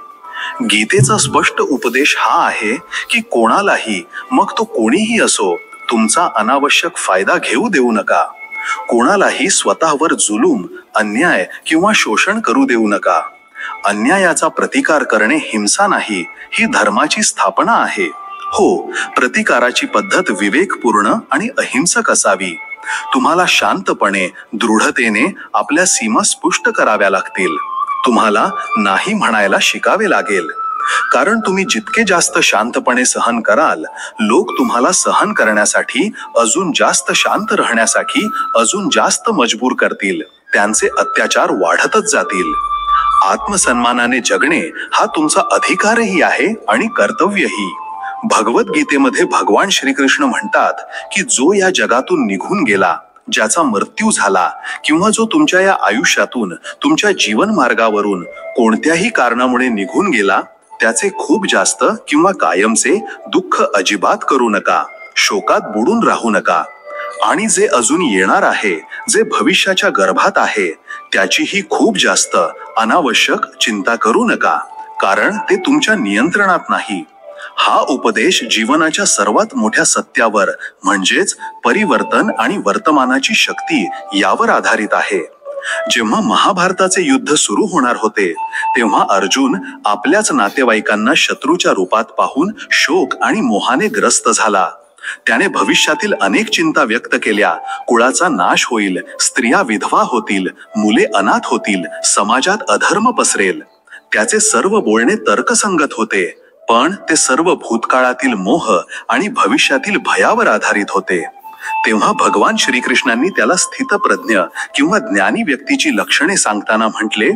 A: गीतेचा स्पष्ट उपदेश हा आहे की कोणालाही, मग तो कोणीही असो, तुमचा अनावश्यक फायदा घेऊ देऊ नका. कोणालाही स्वतःवर जुलूम, अन्याय किंवा शोषण करू देऊ नका. अन्यायाचा प्रतिकार करणे हिंसा नाही, ही धर्माची स्थापना आहे. हो, प्रतिकाराची पद्धत विवेकपूर्ण आणि अहिंसक असावी. तुम्हाला शांतपणे, दृढतेने आपल्या सीमा स्पष्ट कराव्या लागतील. तुम्हाला नाही म्हणायला शिकावे लागेल. कारण तुम्ही जितके जास्त शांतपणे सहन कराल, लोक तुम्हाला सहन करण्यासाठी, अजून जास्त शांत राहण्यासाठी अजून जास्त मजबूर करतील. त्यांचे अत्याचार वाढतच जातील. आत्मसन्मानाने जगणे हा तुमचा अधिकारही आहे आणि कर्तव्यही. भगवद्गीतेमध्ये भगवान श्रीकृष्ण म्हणतात की जो या जगातून निघून गेला, ज्याचा मृत्यू झाला, किंवा जो तुमच्या या आयुष्यातून, तुमच्या जीवन मार्गावरून कोणत्याही कारणामुळे निघून गेला, त्याचे खूप जास्त किंवा कायमचे दुःख अजिबात करू नका, शोकात बुडून राहू नका. आणि जे अजून येणार आहे, जे भविष्याच्या गर्भात आहे, त्याचीही खूप जास्त अनावश्यक चिंता करू नका, कारण ते तुमच्या नियंत्रणात नाही. हा उपदेश जीवनाच्या सर्वात मोठ्या सत्यावर, म्हणजेच परिवर्तन आणि वर्तमानाची शक्ती, यावर आधारित आहे. जेव्हा महाभारताचे युद्ध सुरू होणार होते, तेव्हा अर्जुन आपल्याच नातेवाईकांना शत्रूच्या रूपात पाहून शोक आणि मोहाने ग्रस्त झाला. त्याने भविष्यातील अनेक चिंता व्यक्त केल्या. कुळाचा नाश होईल, स्त्रिया विधवा होतील, मुले अनाथ होतील, समाजात अधर्म पसरेल. त्याचे सर्व बोलणे तर्कसंगत होते, पण ते सर्व भूतकाळातील मोह आणि भविष्यातील भयावर आधारित होते. तेव्हा भगवान श्रीकृष्णांनी त्याला स्थितप्रज्ञ किंवा ज्ञानी व्यक्तीची लक्षणे सांगताना म्हटले,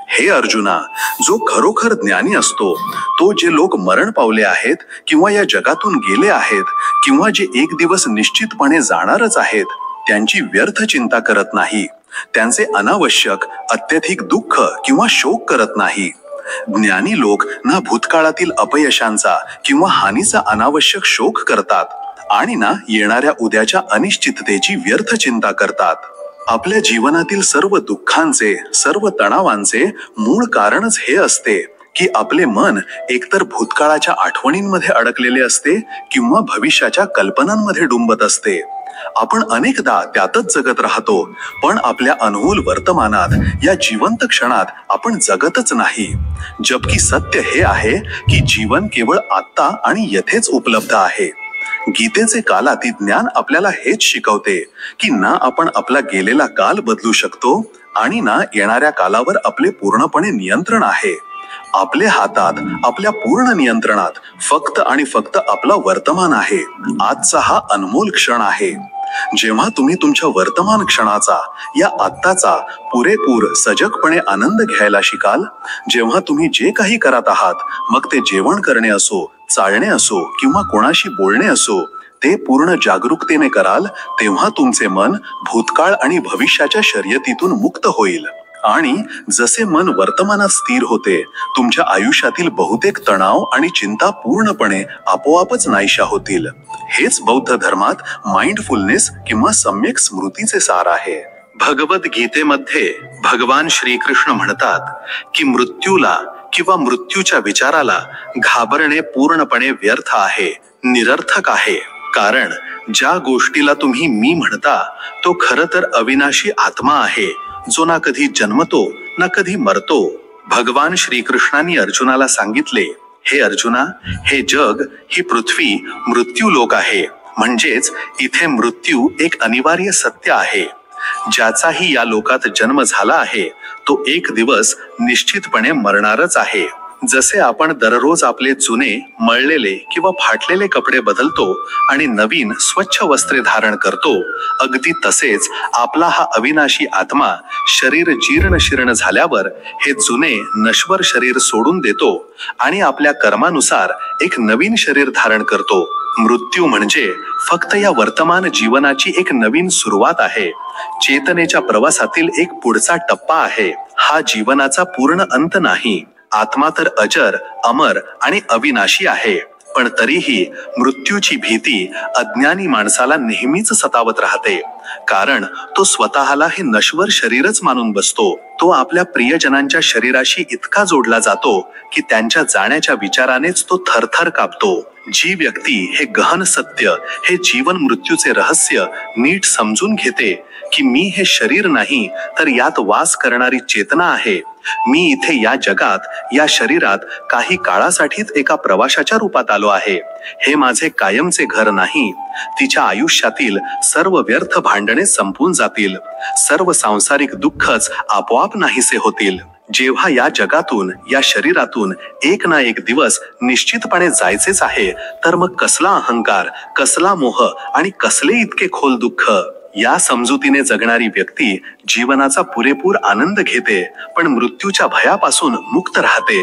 A: हे अर्जुना, जो खरोखर ज्ञानी असतो, तो जे लोक मरण पावले आहेत किंवा या जगातून गेले आहेत, किंवा जे एक दिवस निश्चितपणे जाणारच आहेत, त्यांची व्यर्थ चिंता करत नाही, त्यांचे अनावश्यक अत्यधिक दुःख किंवा शोक करत नाही. ज्ञानी लोक ना भूतकाळातील अपयशांचा किंवा हानीचा अनावश्यक शोक करतात, आणि ना येणाऱ्या उद्याच्या अनिश्चिततेची व्यर्थ चिंता करतात. आपल्या जीवनातील सर्व दुःखांचे, सर्व तणावांचे मूळ कारणच हे असते की आपले मन एकतर भूतकाळाच्या आठवणींमध्ये अडकलेले असते किंवा भविष्याच्या कल्पनांमध्ये डुंबत असते. आपण अनेकदा त्यातच जगत राहतो, पण आपल्या अनमोल वर्तमानात, या जिवंत क्षणात आपण जगतच नाही. जबकि सत्य हे आहे की जीवन केवळ आत्ता आणि येथेच उपलब्ध आहे. गीतेचे कालातीत ज्ञान आपल्याला हेच शिकवते की ना आपण आपला गेलेला काल बदलू शकतो, आणि ना येणाऱ्या कालावर आपले पूर्णपणे नियंत्रण आहे. आपल्या हातात, आपल्या पूर्ण नियंत्रणात फक्त आणि फक्त आपला वर्तमान आहे. आजचा हा अनमोल क्षण आहे. जेव्हा तुम्ही तुमच्या वर्तमान क्षणाचा, या आत्ताचा पुरेपूर सजगपणे आनंद घ्यायला शिकाल, जेव्हा तुम्ही जे काही करत आहात, मग ते जेवण करणे असो, चालणे असो किंवा कोणाशी बोलणे असो, ते पूर्ण जागरूकतेने कराल, तेव्हा तुमचे मन भूतकाळ आणि भविष्याच्या शर्यतीतून मुक्त होईल. आणि जसे मन वर्तमानात स्थिर होते, तुमच्या आयुष्यातील बहुतेक तणाव आणि चिंता पूर्णपणे आपोआपच नाहीशा होतील. हेच बौद्ध धर्मात माइंडफुलनेस किंवा सम्यक स्मृतीचे सार आहे. भगवद्गीतेमध्ये भगवान श्रीकृष्ण म्हणतात की मृत्यूला किंवा मृत्यूच्या विचाराला घाबरणे पूर्णपणे व्यर्थ आहे, निरर्थक आहे. कारण ज्या गोष्टीला तुम्ही मी म्हणता तो खरं तर अविनाशी आत्मा आहे, जो ना कधी जन्मतो ना कधी मरतो. भगवान श्रीकृष्णांनी अर्जुनाला सांगितले, हे अर्जुना, हे जग, ही पृथ्वी मृत्यू लोक आहे. म्हणजेच इथे मृत्यू एक अनिवार्य सत्य आहे. ज्याचाही या लोकात जन्म झाला आहे तो एक दिवस निश्चितपणे मरणारच आहे. जसे आपण दररोज आपले जुने, मळलेले किंवा फाटलेले कपडे बदलतो आणि नवीन स्वच्छ वस्त्रे धारण करतो, अगदी तसेच आपला हा अविनाशी आत्मा शरीर जीर्ण शीर्ण झाल्यावर हे जुने नश्वर शरीर सोडून देतो आणि आपल्या कर्मानुसार एक नवीन शरीर धारण करतो. मृत्यू म्हणजे फक्त या वर्तमान जीवनाची एक नवीन सुरुवात आहे. चेतनेच्या प्रवासातील एक पुढचा टप्पा आहे. हा जीवनाचा पूर्ण अंत नाही. आत्मा तर अजर, अमर आणि अविनाशी आहे. पण तरीही मृत्यूची भीती अज्ञानी माणसाला नेहमीच सतावत राहते. कारण तो स्वतःला हे नश्वर शरीरच मानून बसतो. तो आपल्या प्रियजनांच्या शरीराशी इतका जोडला जातो की त्यांच्या जाण्याच्या विचारानेच तो थरथर कापतो. जी व्यक्ती हे गहन सत्य, हे जीवन मृत्यूचे रहस्य नीट समजून घेते की मी हे शरीर नाही तर यात वास करणारी चेतना आहे, मी इथे या जगात, या शरीरात काही काळासाठीच एका प्रवाशाच्या रूपात आलो आहे, हे माझे कायमचे घर नाही, तिच्या आयुष्यातील सर्व व्यर्थ भांडणे संपून जातील, सर्व सांसारिक दुःखच आपोआप नाहीसे होतील. जेव्हा या जगातून, या शरीरातून एक ना एक दिवस निश्चितपणे जायचेच आहे, तर मग कसला अहंकार, कसला मोह आणि कसले इतके खोल दुःख. या समजुतीने जगणारी व्यक्ती जीवनाचा पुरेपूर आनंद घेते, पण मृत्यूच्या भयापासून मुक्त राहते.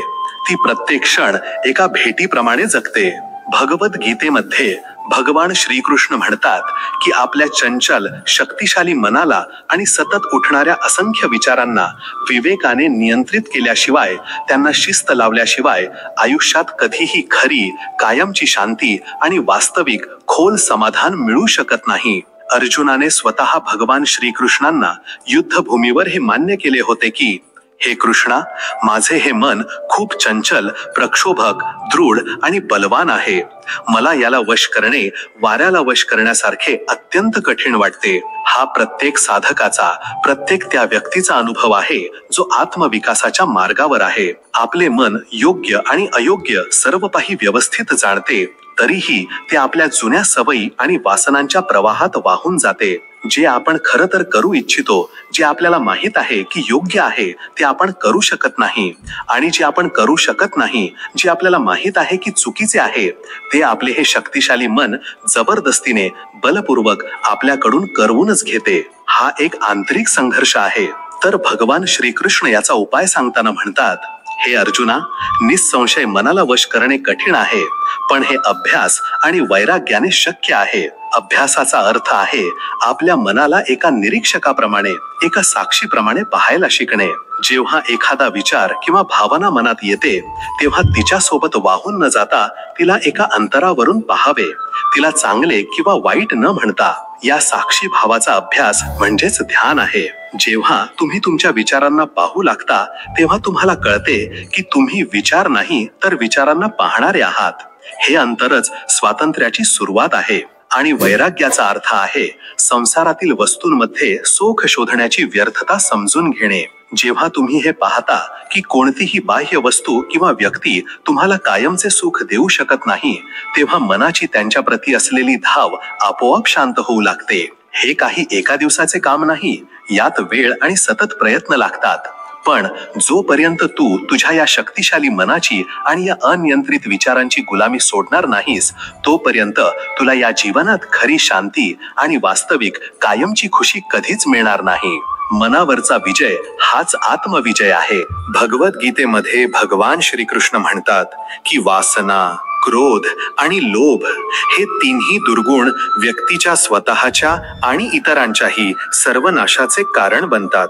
A: ती प्रत्येक क्षण एका भेटीप्रमाणे जगते. भगवद्गीतेमध्ये भगवान श्रीकृष्ण म्हणतात की आपल्या चंचल, शक्तिशाली मनाला आणि सतत उठणाऱ्या असंख्य विचारांना विवेकाने नियंत्रित केल्याशिवाय, त्यांना शिस्त लावल्याशिवाय आयुष्यात कधीही खरी, कायमची शांती आणि वास्तविक खोल समाधान मिळू शकत नाही. अर्जुनाने स्वतः भगवान श्रीकृष्णांना युद्धभूमीवर हे मान्य केले होते की, हे कृष्णा, माझे हे मन खूप चंचल, प्रक्षोभक, दृढ आणि बलवान आहे. मला याला वश करणे वाऱ्याला वश करण्यासारखे अत्यंत कठीण वाटते. हा प्रत्येक साधकाचा, प्रत्येक त्या व्यक्तीचा अनुभव आहे जो आत्मविकासाच्या मार्गावर आहे. आपले मन योग्य आणि अयोग्य सर्व काही व्यवस्थित जाणते, तरीही ते आपल्या जुन्या सवयी आणि वासनांच्या प्रवाहात वाहून जाते. जे आपण खरं तर करू इच्छितो, जे आपल्याला माहित आहे की योग्य आहे, ते आपण करू शकत नाही. आणि जे आपण करू शकत नाही, जे आपल्याला माहित आहे की चुकीचे आहे, ते आपले हे शक्तिशाली मन जबरदस्तीने, बलपूर्वक आपल्याकडून करवूनच घेते. हा एक आंतरिक संघर्ष आहे. तर भगवान श्रीकृष्ण याचा उपाय सांगताना म्हणतात, हे अर्जुना, निसंशय मनाला वश करणे कठीण आहे, पण हे अभ्यास आणि वैराग्याने शक्य आहे. अभ्यासाचा अर्थ आहे आपल्या मनाला एका निरीक्षकाप्रमाणे, एका साक्षीप्रमाणे पाहायला शिकणे. जेव्हा एखादा विचार किंवा भावना मनात येते, तेव्हा तिच्या सोबत वाहून न जाता तिला एका अंतरावरून पाहावे. तिला चांगले किंवा वाईट न म्हणता. या साक्षी भावाचा अभ्यास म्हणजेच ध्यान आहे. जेव्हा तुम्ही तुमच्या विचारांना पाहू लागता, तेव्हा तुम्हाला कळते की तुम्ही विचार नाही तर विचारांना पाहणारे आहात. हे अंतरच स्वातंत्र्याची सुरुवात आहे. आणि वैराग्याचा अर्थ आहे संसारातील वस्तूंमध्ये सुख शोधण्याची व्यर्थता समजून घेणे. जेव्हा तुम्ही हे पाहता की कोणतीही बाह्य वस्तू किंवा व्यक्ती तुम्हाला कायमचे सुख देऊ शकत नाही, तेव्हा मनाची त्यांच्या प्रती असलेली धाव आपोआप शांत होऊ लागते. हे काही एका दिवसाचे काम नाही, यात वेळ आणि सतत प्रयत्न लागतात. पण जोपर्यंत तू तुझ्या या शक्तिशाली मनाची आणि या अनियंत्रित विचारांची गुलामी सोडणार नाहीस, तोपर्यंत तुला या जीवनात खरी शांती आणि वास्तविक कायमची खुशी कधीच मिळणार नाही. मनावरचा विजय हाच आत्मविजय आहे. भगवद्गीतेमध्ये भगवान श्रीकृष्ण म्हणतात की वासना, क्रोध आणि लोभ हे तीनही दुर्गुण व्यक्तीच्या स्वतःच्या आणि इतरांच्याही सर्वनाशाचे कारण बनतात.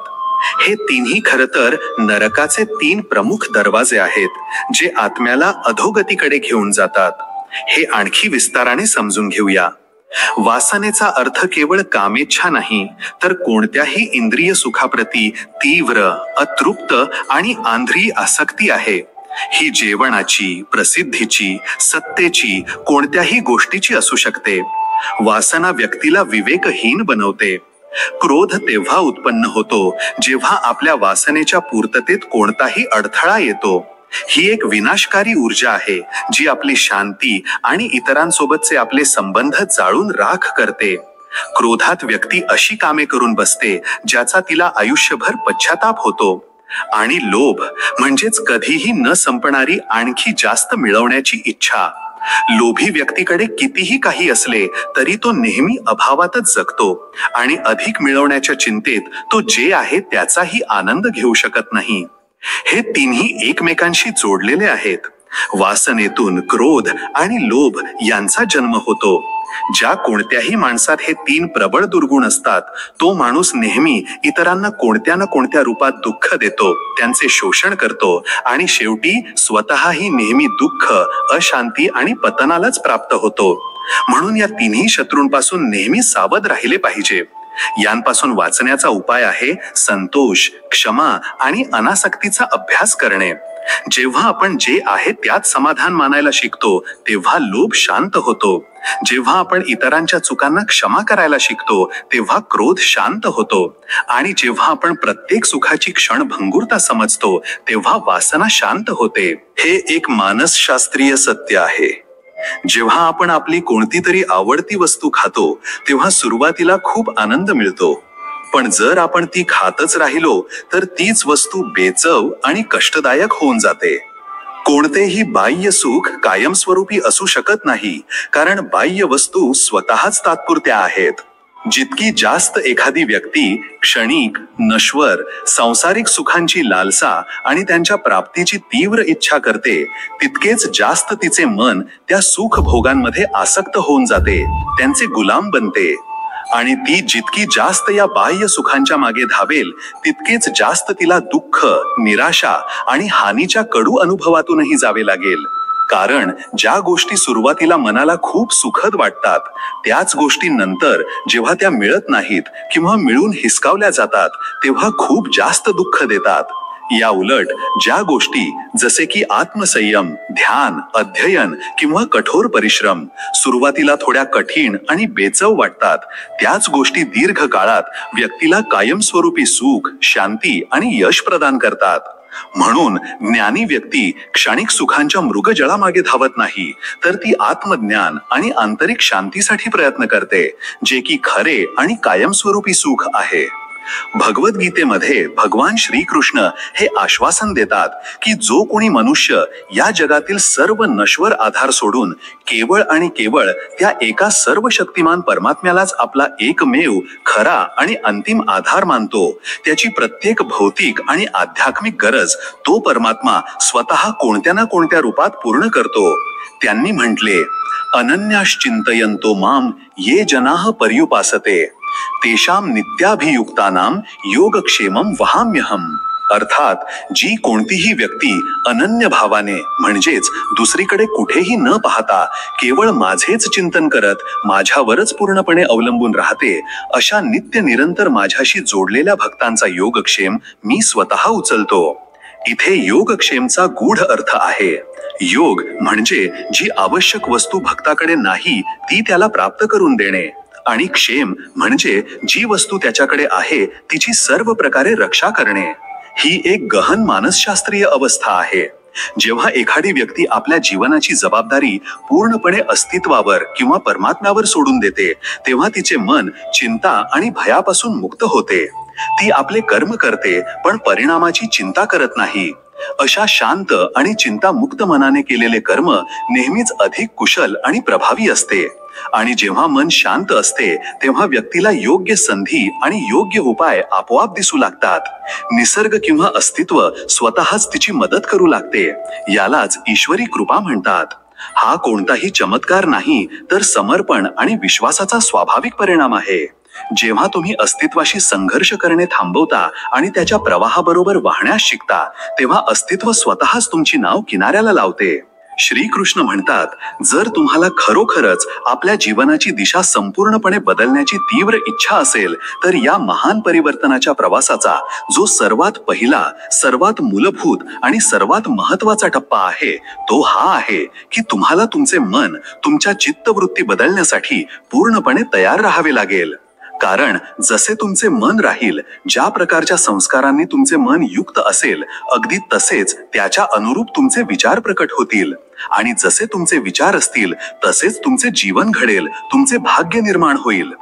A: हे तीनही खरं तर नरकाचे 3 प्रमुख दरवाजे आहेत, जे आत्म्याला अधोगतीकडे घेऊन जातात. हे आणखी विस्ताराने समजून घेऊया. वासनेचा अर्थ केवळ कामेच्छा नाही, तर कोणत्याही इंद्रिय सुखाप्रती तीव्र, अतृप्त आणि आंध्री आसक्ती आहे. ही जेवणाची, प्रसिद्धीची, सत्तेची, कोणत्याही गोष्टीची असू शकते. वासना व्यक्तीला विवेकहीन बनवते. क्रोध तेव्हा उत्पन्न होतो जेव्हा आपल्या वासनेच्या पूर्ततेत कोणताही अडथळा येतो. ही एक विनाशकारी ऊर्जा आहे जी आपली शांती आणि इतरांसोबतचे आपले संबंध जाळून राख करते. क्रोधात व्यक्ती अशी कामे करून बसते ज्याचा तिला आयुष्यभर पश्चाताप होतो. आणि लोभ म्हणजेच कधीही न संपणारी आणखी जास्त मिळवण्याची इच्छा. लोभी व्यक्तीकडे कितीही काही असले तरी तो नेहमी अभावातच जगतो आणि अधिक मिळवण्याच्या चिंतेत तो जे आहे त्याचाही आनंद घेऊ शकत नाही. हे तिन्ही एकमेकांशी जोडलेले आहेत. वासनेतून क्रोध आणि लोभ यांचा जन्म होतो. ज्या कोणत्याही माणसात हे तीन प्रबळ दुर्गुण असतात तो माणूस नेहमी इतरांना कोणत्या ना कोणत्या रूपात दुःख देतो, त्यांचे शोषण करतो आणि शेवटी स्वतःही नेहमी दुःख, अशांती आणि पतनालाच प्राप्त होतो. म्हणून या तिन्ही शत्रूंपासून नेहमी सावध राहिले पाहिजे. यांपासून वाचण्याचा उपाय आहे संतोष, क्षमा आणि अनासक्तीचा अभ्यास करणे. जेव्हा आपण जे आहे त्यात समाधान मानायला शिकतो तेव्हा लोभ शांत होतो. जेव्हा आपण इतरांच्या चुकांना क्षमा करायला शिकतो तेव्हा क्रोध शांत होतो. आणि जेव्हा आपण प्रत्येक सुखाची क्षणभंगुरता समजतो तेव्हा वासना शांत होते. हे एक मानसशास्त्रीय सत्य आहे. जेव्हा आपण आपली कोणती तरी आवडती वस्तू खातो तेव्हा सुरुवातीला खूप आनंद मिळतो. पण जर आपण ती खातच राहिलो तर तीच वस्तू बेचव आणि कष्टदायक होऊन जाते. कोणतेही बाह्य सुख कायमस्वरूपी असू शकत नाही, कारण बाह्य वस्तू स्वतःच तात्पुरत्या आहेत. जितकी जास्त एखादी व्यक्ती क्षणिक, नश्वर, सांसारिक सुखांची लालसा आणि त्यांच्या प्राप्तीची तीव्र इच्छा करते तितकेच जास्त तिचे मन त्या सुख भोगांमध्ये आसक्त होऊन जाते, त्यांचे गुलाम बनते. आणि ती जितकी जास्त या बाह्य सुखांच्या मागे धावेल तितकेच जास्त तिला दुःख, निराशा आणि हानीच्या कडू अनुभवातूनही जावे लागेल. कारण ज्या गोष्टी सुरुवातीला मनाला खूप सुखद वाटतात त्याच गोष्टी नंतर जेव्हा त्या मिळत नाहीत किंवा मिळून हिसकावल्या जातात तेव्हा खूप जास्त दुःख देतात. या उलट ज्या गोष्टी जसे की आत्मसंयम, ध्यान, अध्ययन किंवा कठोर परिश्रम सुरुवातीला थोड्या कठीण आणि बेचव वाटतात त्याच गोष्टी दीर्घ काळात व्यक्तीला कायमस्वरूपी सुख, शांती आणि यश प्रदान करतात. म्हणून ज्ञानी व्यक्ती क्षणिक सुखांच्या मृगजळामागे धावत नाही, तर ती आत्मज्ञान आणि आंतरिक शांतीसाठी प्रयत्न करते, जे की खरे आणि कायमस्वरूपी सुख आहे. भगवद्गीतेमध्ये भगवान श्रीकृष्ण हे आश्वासन देतात की जो कोणी मनुष्य या जगातील सर्व नश्वर आधार सोडून केवळ आणि केवळ त्या एका सर्व शक्तिमान परमात्म्यालाच आपला एकमेव खरा आणि अंतिम आधार मानतो, त्याची प्रत्येक भौतिक आणि आध्यात्मिक गरज तो परमात्मा स्वतः कोणत्या ना कोणत्या रूपात पूर्ण करतो. त्यांनी म्हटले, अनन्याश्चिंतयन्तो माम ये जनाः पर्युपासते तेषाम नित्याभियुक्तानाम योगक्षेमम वहाम्यहम. अर्थात जी कोणतीही व्यक्ती अनन्य भावाने म्हणजेच दुसरीकडे कुठेही न पाहता केवळ माझेच चिंतन करत माझ्यावरच पूर्णपणे अवलंबून राहते, अशा नित्य निरंतर माझ्याशी जोडलेल्या भक्तांचा योगक्षेम मी स्वतः उचलतो. इथे योगक्षेमचा गूढ अर्थ आहे. योग म्हणजे जी आवश्यक वस्तू भक्ताकडे नाही ती त्याला प्राप्त करून देणे, आणि क्षेम म्हणजे जी वस्तू त्याच्याकडे आहे तिची सर्व प्रकारे रक्षा करणे. ही एक गहन मानसशास्त्रीय अवस्था आहे. जेव्हा एखादी व्यक्ती आपल्या जीवनाची जबाबदारी पूर्णपणे अस्तित्वावर किंवा परमात्म्यावर सोडून देते तेव्हा तिचे मन चिंता आणि भयापासून मुक्त होते. ती आपले कर्म करते पण परिणामाची चिंता करत नाही. अशा शांत आणि चिंतामुक्त मनाने केलेले कर्म नेहमीच अधिक कुशल आणि प्रभावी असते. आणि जेव्हा मन शांत असते तेव्हा व्यक्तीला योग्य संधी आणि योग्य उपाय आपोआप दिसू लागतात. निसर्ग किंवा अस्तित्व स्वतःच तिची मदत करू लागते. यालाच ईश्वरी कृपा म्हणतात. हा कोणताही चमत्कार नाही, तर समर्पण आणि विश्वासाचा स्वाभाविक परिणाम आहे. जेव्हा तुम्ही अस्तित्वाशी संघर्ष करणे थांबवता आणि त्याच्या प्रवाहाबरोबर वाहण्यास शिकता तेव्हा अस्तित्व स्वतःच तुमची नाव किनाऱ्याला लावते. श्रीकृष्ण म्हणतात, जर तुम्हाला खरोखरच आपल्या जीवनाची दिशा संपूर्णपणे बदलण्याची तीव्र इच्छा असेल तर या महान परिवर्तनाच्या प्रवासाचा जो सर्वात पहिला, सर्वात मूलभूत आणि सर्वात महत्वाचा टप्पा आहे तो हा आहे की तुम्हाला तुमचे मन, तुमच्या चित्तवृत्ती बदलण्यासाठी पूर्णपणे तयार राहावे लागेल. कारण जसे तुमचे मन राहील, ज्या प्रकारच्या संस्कारांनी तुमचे मन युक्त असेल, अगदी तसेच त्याच्या अनुरूप तुमचे विचार प्रकट होतील. आणि जसे तुमचे विचार असतील तसेच तुमचे जीवन घडेल, तुमचे भाग्य निर्माण होईल.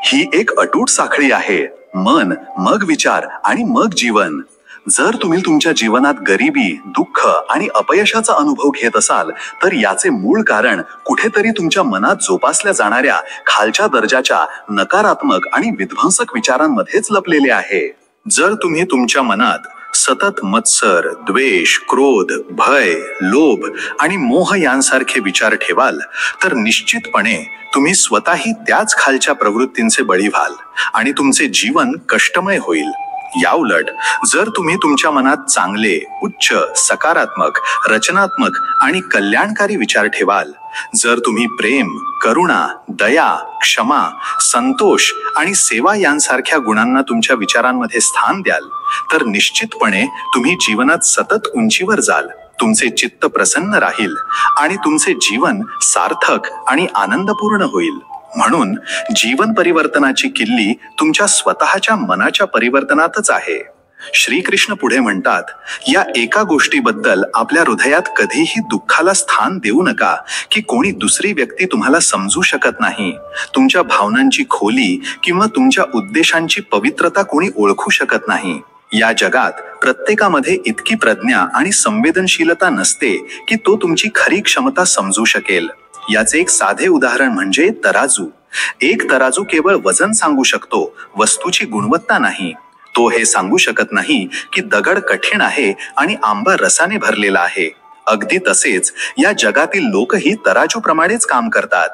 A: ही एक अटूट साखळी आहे. मन, मग विचार आणि मग जीवन. जर तुम्ही तुमच्या जीवनात गरिबी, दुःख आणि अपयशाचा अनुभव घेत असाल तर याचे मूळ कारण कुठेतरी तुमच्या मनात जोपासल्या जाणाऱ्या खालच्या दर्जाच्या नकारात्मक आणि विध्वंसक विचारांमध्येच लपलेले आहे. जर तुम्ही तुमच्या मनात सतत मत्सर, द्वेष, क्रोध, भय, लोभ आणि मोह यांसारखे विचार ठेवाल तर निश्चितपणे तुम्ही स्वतःही त्याच खालच्या प्रवृत्तींचे बळी व्हाल आणि तुमचे जीवन कष्टमय होईल. याउलट जर तुम्ही तुमच्या मनात चांगले, उच्च, सकारात्मक, रचनात्मक आणि कल्याणकारी विचार ठेवाल, जर तुम्ही प्रेम, करुणा, दया, क्षमा, संतोष आणि सेवा यांसारख्या गुणांना तुमच्या विचारांमध्ये स्थान द्याल तर निश्चितपणे तुम्ही जीवनात सतत उंचीवर जाल. तुमचे चित्त प्रसन्न राहील आणि तुमचे जीवन सार्थक आणि आनंदपूर्ण होईल. म्हणून जीवन परिवर्तनाची किल्ली तुमच्या स्वतःच्या मनाच्या परिवर्तनातच आहे. श्रीकृष्ण पुढे म्हणतात, या एका गोष्टीबद्दल आपल्या हृदयात कधीही दुःखाला स्थान देऊ नका की कोणी दुसरी व्यक्ती तुम्हाला समजू शकत नाही, तुमच्या भावनांची खोली किंवा तुमच्या उद्देशांची पवित्रता कोणी ओळखू शकत नाही. या जगात प्रत्येकामध्ये इतकी प्रज्ञा आणि संवेदनशीलता नसते की तो तुमची खरी क्षमता समजू शकेल. याचे एक साधे उदाहरण म्हणजे तराजू. एक तराजू केवळ वजन सांगू शकतो, वस्तूची गुणवत्ता नाही. तो हे सांगू शकत नाही की दगड कठीण आहे आणि आंबा रसाने भरलेला आहे. अगदी तसेच या जगातील लोकही तराजूप्रमाणेच काम करतात.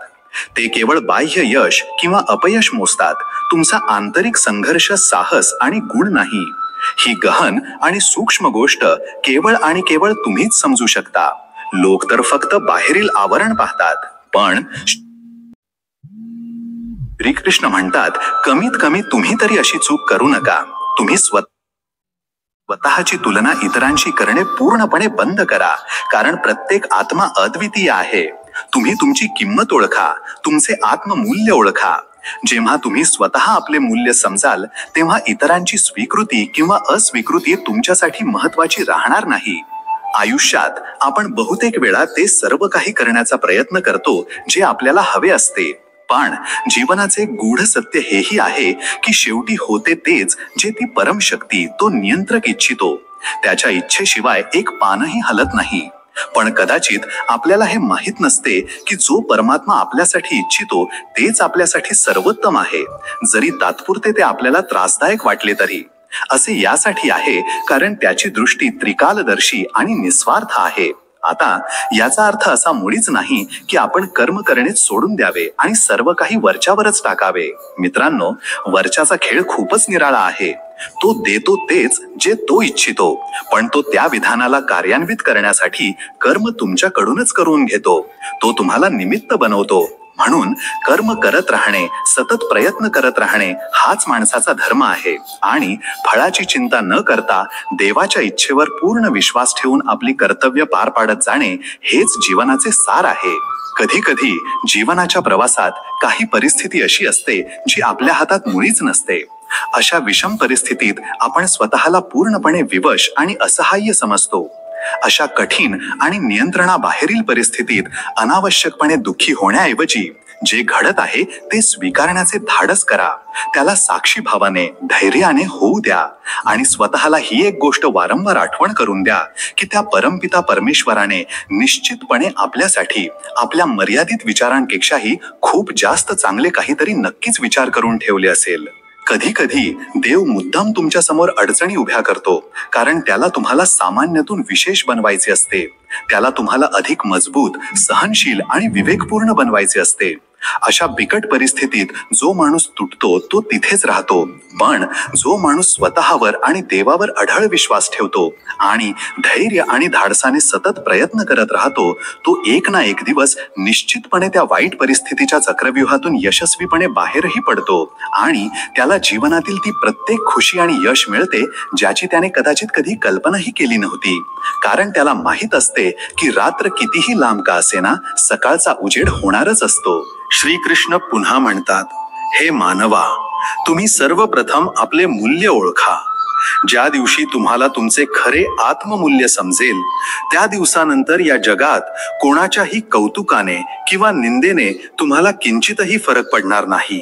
A: ते केवळ बाह्य यश किंवा अपयश मोजतात, तुमचा आंतरिक संघर्ष, साहस आणि गुण नाही. ही गहन आणि सूक्ष्म गोष्ट केवळ आणि केवळ तुम्हीच समजू शकता. लोक तर फक्त बाहेरील आवरण पाहतात. पण श्रीकृष्ण म्हणतात, कमीत कमी तुम्ही तरी अशी चूक करू नका. तुम्ही स्वतःची तुलना इतरांशी करणे पूर्णपणे बंद करा. कारण प्रत्येक आत्मा अद्वितीय आहे. तुम्ही तुमची किंमत ओळखा, तुमचे आत्ममूल्य ओळखा. जेव्हा तुम्ही स्वतः आपले मूल्य समजाल तेव्हा इतरांची स्वीकृती किंवा अस्वीकृती तुमच्यासाठी महत्वाची राहणार नाही. आयुष्यात आपण बहुतेक वेळा ते सर्व काही करण्याचा प्रयत्न करतो जे आपल्याला हवे असते. पण जीवनाचे गूढ सत्य हेही आहे की शेवटी होते तेच जे ती परमशक्ती, तो नियंत्रक इच्छितो. त्याच्या इच्छेशिवाय एक पानही हलत नाही. पण कदाचित आपल्याला हे माहित नसते की जो परमात्मा आपल्यासाठी इच्छितो तेच आपल्यासाठी सर्वोत्तम आहे, जरी तात्पुरते ते आपल्याला त्रासदायक वाटले तरी. असे यासाठी आहे कारण त्याची दृष्टी त्रिकालदर्शी आणि निस्वार्थ आहे. आता याचा अर्थ असा मुळीच नाही की आपण कर्म करणेच सोडून द्यावे आणि सर्व काही वरच्यावरच टाकावे. मित्रांनो, वरच्याचा खेळ खूपच निराळा आहे. तो देतो तेच जे तो इच्छितो, पण तो त्या विधानाला कार्यान्वित करण्यासाठी कर्म तुमच्याकडूनच करून घेतो. तो तुम्हाला निमित्त बनवतो. म्हणून कर्म करत राहणे, सतत प्रयत्न करत राहणे हाच माणसाचा धर्म आहे. आणि फळाची चिंता न करता देवाच्या इच्छेवर पूर्ण विश्वास ठेवून आपली कर्तव्य पार पाडत जाणे हेच जीवनाचे सार आहे. कधी कधी जीवनाच्या प्रवासात काही परिस्थिती अशी असते जी आपल्या हातात मुळीच नसते. अशा विषम परिस्थितीत आपण स्वतःला पूर्णपणे विवश आणि असहाय्य समजतो. अशा कठीण आणि नियंत्रणाबाहेरील परिस्थितीत अनावश्यकपणे दुःखी होण्याऐवजी जे घडत आहे ते स्वीकारण्याचे धाडस करा. त्याला साक्षी भावाने, धैर्याने होऊ द्या आणि स्वतःला ही एक गोष्ट वारंवार आठवण करून द्या की त्या परमपिता परमेश्वराने निश्चितपणे आपल्यासाठी आपल्या मर्यादित विचारांपेक्षाही खूप जास्त चांगले काहीतरी नक्कीच विचार करून ठेवले असेल. कधी कधी देव मुद्दाम तुमच्या समोर अडचणी उभ्या करतो कारण त्याला तुम्हाला सामान्यातून विशेष बनवायचे असते. त्याला तुम्हाला अधिक मजबूत, सहनशील आणि विवेकपूर्ण बनवायचे असते. अशा बिकट परिस्थितीत जो माणूस तुटतो तो तिथेच राहतो, पण जो माणूस स्वतःवर आणि देवावर अढळ विश्वास ठेवतो आणि धैर्य आणि धाडसाने सतत प्रयत्न करत राहतो, तो एक ना एक दिवस निश्चितपणे त्या वाईट परिस्थितीच्या चक्रव्यूहातून यशस्वीपणे बाहेरही पडतो आणि त्याला जीवनातील ती प्रत्येक खुशी आणि यश मिळते ज्याची त्याने कदाचित कधी कल्पनाही केली नव्हती. कारण त्याला माहित असते की रात्र कितीही लांब का असेना, सकाळचा उजेड होणारच असतो. श्रीकृष्ण पुन्हा म्हणतात, हे मानवा, तुम्ही सर्वप्रथम आपले मूल्य ओळखा. ज्या दिवशी तुम्हाला तुमचे खरे आत्ममूल्य समजेल, त्या दिवसानंतर या जगात कोणाच्याही कौतुकाने किंवा निंदेने तुम्हाला किंचितही फरक पडणार नाही.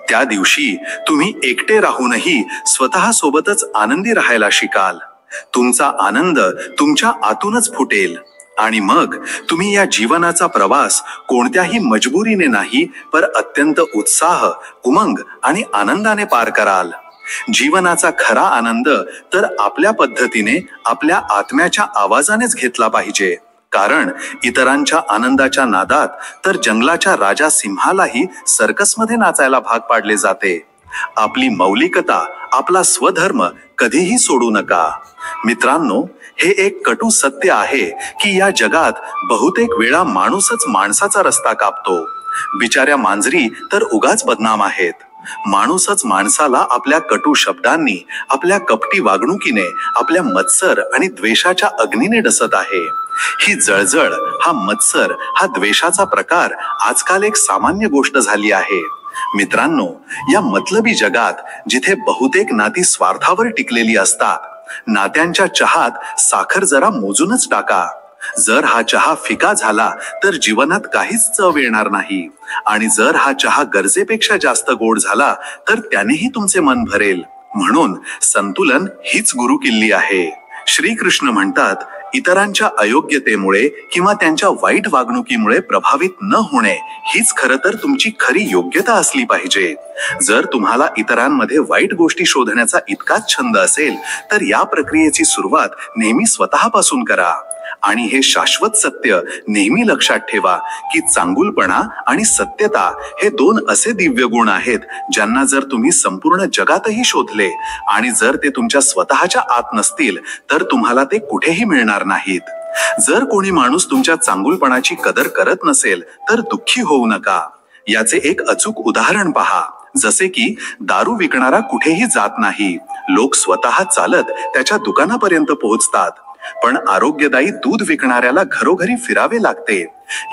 A: त्या दिवशी तुम्ही एकटे राहूनही स्वतः सोबतच आनंदी राहायला शिकाल. तुमचा आनंद तुमच्या आतूनच फुटेल आणि मग तुम्ही या जीवनाचा प्रवास कोणत्याही मजबुरीने नाही, पर अत्यंत उत्साह, उमंग आणि आनंदाने पार कराल. जीवनाचा खरा आनंद तर आपल्या पद्धतीने, आपल्या आत्म्याच्या आवाजानेच घेतला पाहिजे. कारण इतरांच्या आनंदाच्या नादात तर जंगलाच्या राजा सिंहालाही सर्कसमध्ये नाचायला भाग पाडले जाते. आपली मौलिकता, आपला स्वधर्म कधीही सोडू नका. मित्रांनो, हे एक कटू सत्य आहे की या जगात बहुतेक वेळा माणूसच माणसाचा रस्ता कापतो. बिचाऱ्या मांजरी तर उगाच बदनाम आहेत. माणूसच माणसाला आपल्या कटू शब्दांनी, आपल्या कपटी वागणुकीने, आपल्या मत्सर आणि द्वेषाच्या अग्नीने डसत आहे. ही जळजळ, हा मत्सर, हा द्वेषाचा प्रकार आजकाल एक सामान्य गोष्ट झाली आहे. मित्रांनो, या मतलबी जगात जिथे बहुतेक नाती स्वार्थावर टिकलेली असतात, नात्यांच्या चहात साखर जरा मोजूनच टाका. जर हा चहा फिका झाला तर जीवनात काहीच चव येणार नाही, आणि जर हा चहा गरजेपेक्षा जास्त गोड झाला तर त्यानेही तुमचे मन भरेल. म्हणून संतुलन हीच गुरुकिल्ली आहे. श्रीकृष्ण म्हणतात, इतरांच्या अयोग्यतेमुळे किंवा त्यांच्या वाईट वागणुकीमुळे प्रभावित न होणे हीच खरं तर तुमची खरी योग्यता असली पाहिजे. जर तुम्हाला इतरांमध्ये वाईट गोष्टी शोधण्याचा इतकाच छंद असेल तर या प्रक्रियेची सुरुवात नेहमी स्वतःपासून करा. आणि हे शाश्वत सत्य नेहमी लक्षात ठेवा की चांगुलपणा आणि सत्यता हे दोन असे दिव्य गुण आहेत ज्यांना जर तुम्ही संपूर्ण जगातही शोधले आणि जर ते तुमच्या स्वतःच्या आत नसतील तर तुम्हाला ते कुठेही मिळणार नाहीत. जर कोणी माणूस तुमच्या चांगुलपणाची कदर करत नसेल तर दुःखी होऊ नका. याचे एक अचूक उदाहरण पहा. जसे की दारू विकणारा कुठेही जात नाही, लोक स्वतः चालत त्याच्या दुकानापर्यंत पोहोचतात. पण आरोग्यदायी दूध विकणाऱ्याला घरोघरी फिरावे लागते.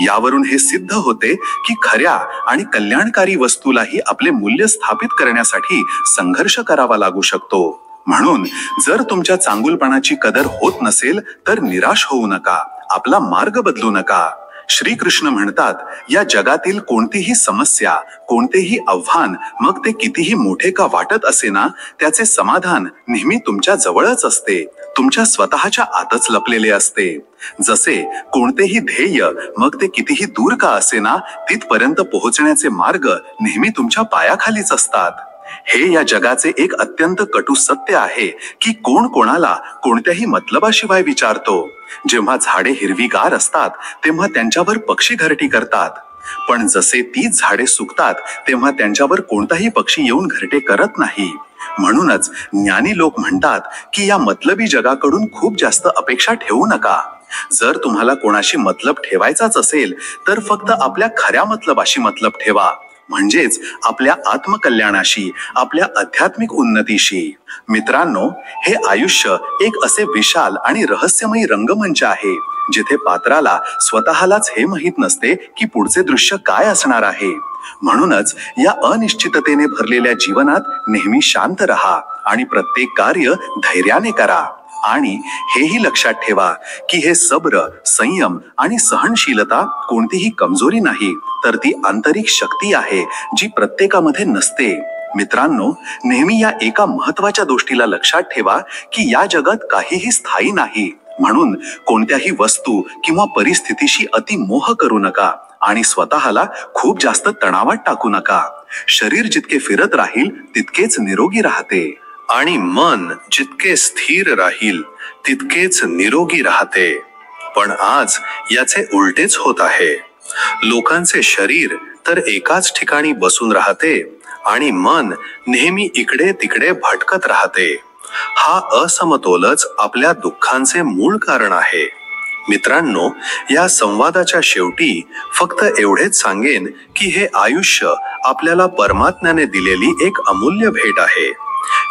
A: यावरून हे सिद्ध होते की खऱ्या आणि कल्याणकारी वस्तूलाही आपले मूल्य स्थापित करण्यासाठी संघर्ष करावा लागू शकतो. म्हणून जर तुमच्या चांगुलपणाची कदर होत नसेल तर निराश होऊ नका, आपला मार्ग बदलू नका. श्रीकृष्ण म्हणतात, या जगातील कोणतीही समस्या, कोणतेही आव्हान, मग ते कितीही मोठे का वाटत असेना, त्याचे समाधान नेहमी तुमच्या जवळच असते, तुमच्या स्वतःच्या आतच लपलेले असते. जसे कोणतेही ध्येय, मग ते कितीही दूर का असेना, तिथपर्यंत पोहोचण्याचे मार्ग नेहमी तुमच्या पायाखालीच असतात. हे या जगाचे एक अत्यंत कटू सत्य आहे की कोण कोणाला कोणत्याही मतलबाशिवाय विचारतो. जेव्हा झाडे हिरवीगार असतात तेव्हा त्यांच्यावर पक्षी घरटी करतात, पण जसे तीच झाडे सुकतात तेव्हा त्यांच्यावर कोणताही पक्षी येऊन घरटे करत नाही. म्हणूनच ज्ञानी लोक म्हणतात की या मतलबी जगाकडून खूप जास्त अपेक्षा ठेवू नका. जर तुम्हाला कोणाशी मतलब ठेवायचाच असेल तर फक्त आपल्या खऱ्या मतलबाशी मतलब ठेवा, म्हणजेच आपल्या आत्मकल्याणाशी, आपल्या आध्यात्मिक उन्नतीशी. मित्रांनो, हे आयुष्य एक असे विशाल आणि रहस्यमयी रंगमंच आहे जिथे पात्राला स्वतःलाच हे माहित नसते की पुढचे दृश्य काय असणार आहे. म्हणूनच या अनिश्चिततेने भरलेल्या जीवनात नेहमी शांत रहा आणि प्रत्येक कार्य धैर्याने करा. आणि हेही लक्षात ठेवा की हे सब्र, संयम आणि सहनशीलता कोणतीही कमजोरी नाही, तर ती आंतरिक शक्ती आहे जी प्रत्येकामध्ये नसते. मित्रांनो, नेहमी या एका महत्वाच्या गोष्टीला लक्षात ठेवा की या जगात काहीही स्थायी नाही. म्हणून कोणत्याही वस्तू किंवा परिस्थितीशी अतिमोह करू नका आणि स्वतःला खूप जास्त तणावात टाकू नका. शरीर जितके फिरत राहील तितकेच निरोगी राहते आणि मन जितके स्थिर राहील तितकेच निरोगी राहते. पण आज याचे उलटेच होत आहे. लोकांचे शरीर तर एकाच ठिकाणी बसून राहते आणि मन नेहमी इकडे तिकडे भटकत राहते. हा असमतोलच आपल्या दुःखांचे मूळ कारण आहे. मित्रांनो, या संवादाच्या शेवटी फक्त एवढेच सांगेन की हे आयुष्य आपल्याला परमात्म्याने दिलेली एक अमूल्य भेट आहे.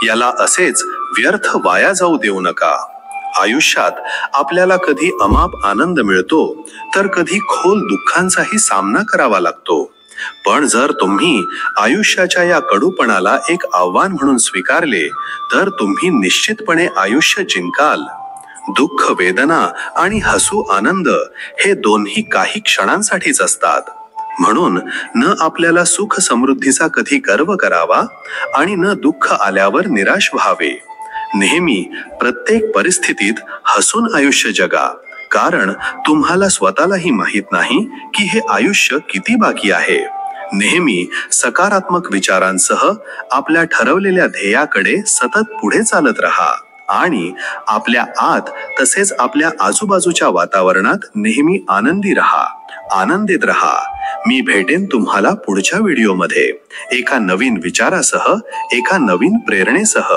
A: याला असेच व्यर्थ वाया जाऊ देऊ नका. आयुष्यात आपल्याला कधी अमाप आनंद मिळतो तर कधी खोल दुःखांचाही सामना करावा लागतो. पण जर तुम्ही आयुष्याच्या या कडूपणाला एक आव्हान म्हणून स्वीकारले तर तुम्ही निश्चितपणे आयुष्य जिंकाल. दुःख वेदना आणि हसू आनंद हे दोन्ही काही क्षणांसाठीच असतात. म्हणून न आपल्याला सुख समृद्धीचा कधी गर्व करावा आणि न दुःख आल्यावर निराश व्हावे. नेहमी प्रत्येक परिस्थितीत हसून आयुष्य जगा, कारण तुम्हाला स्वतःलाही माहित नाही की हे आयुष्य किती बाकी आहे. नेहमी सकारात्मक विचारांसह आपल्या ठरवलेल्या ध्येयाकडे सतत पुढे चालत राहा आणि आपल्या आत तसेच आपल्या आजूबाजूच्या वातावरणात नेहमी आनंदी राहा, आनंदित राहा. मी भेटेन तुम्हाला पुढच्या व्हिडिओमध्ये एका नवीन विचारासह, एका नवीन प्रेरणेसह.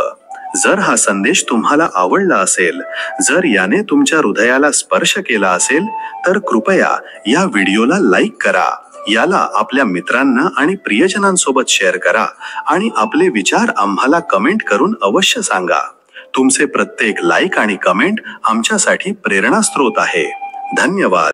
A: जर हा संदेश तुम्हाला आवडला असेल, जर याने तुमच्या हृदयाला स्पर्श केला असेल तर कृपया या व्हिडिओला लाईक करा, याला आपल्या मित्रांना आणि प्रियजनांसोबत शेअर करा आणि आपले विचार आम्हाला कमेंट करून अवश्य सांगा. तुमचे प्रत्येक लाईक आणि कमेंट आमच्यासाठी प्रेरणास्त्रोत आहे. धन्यवाद.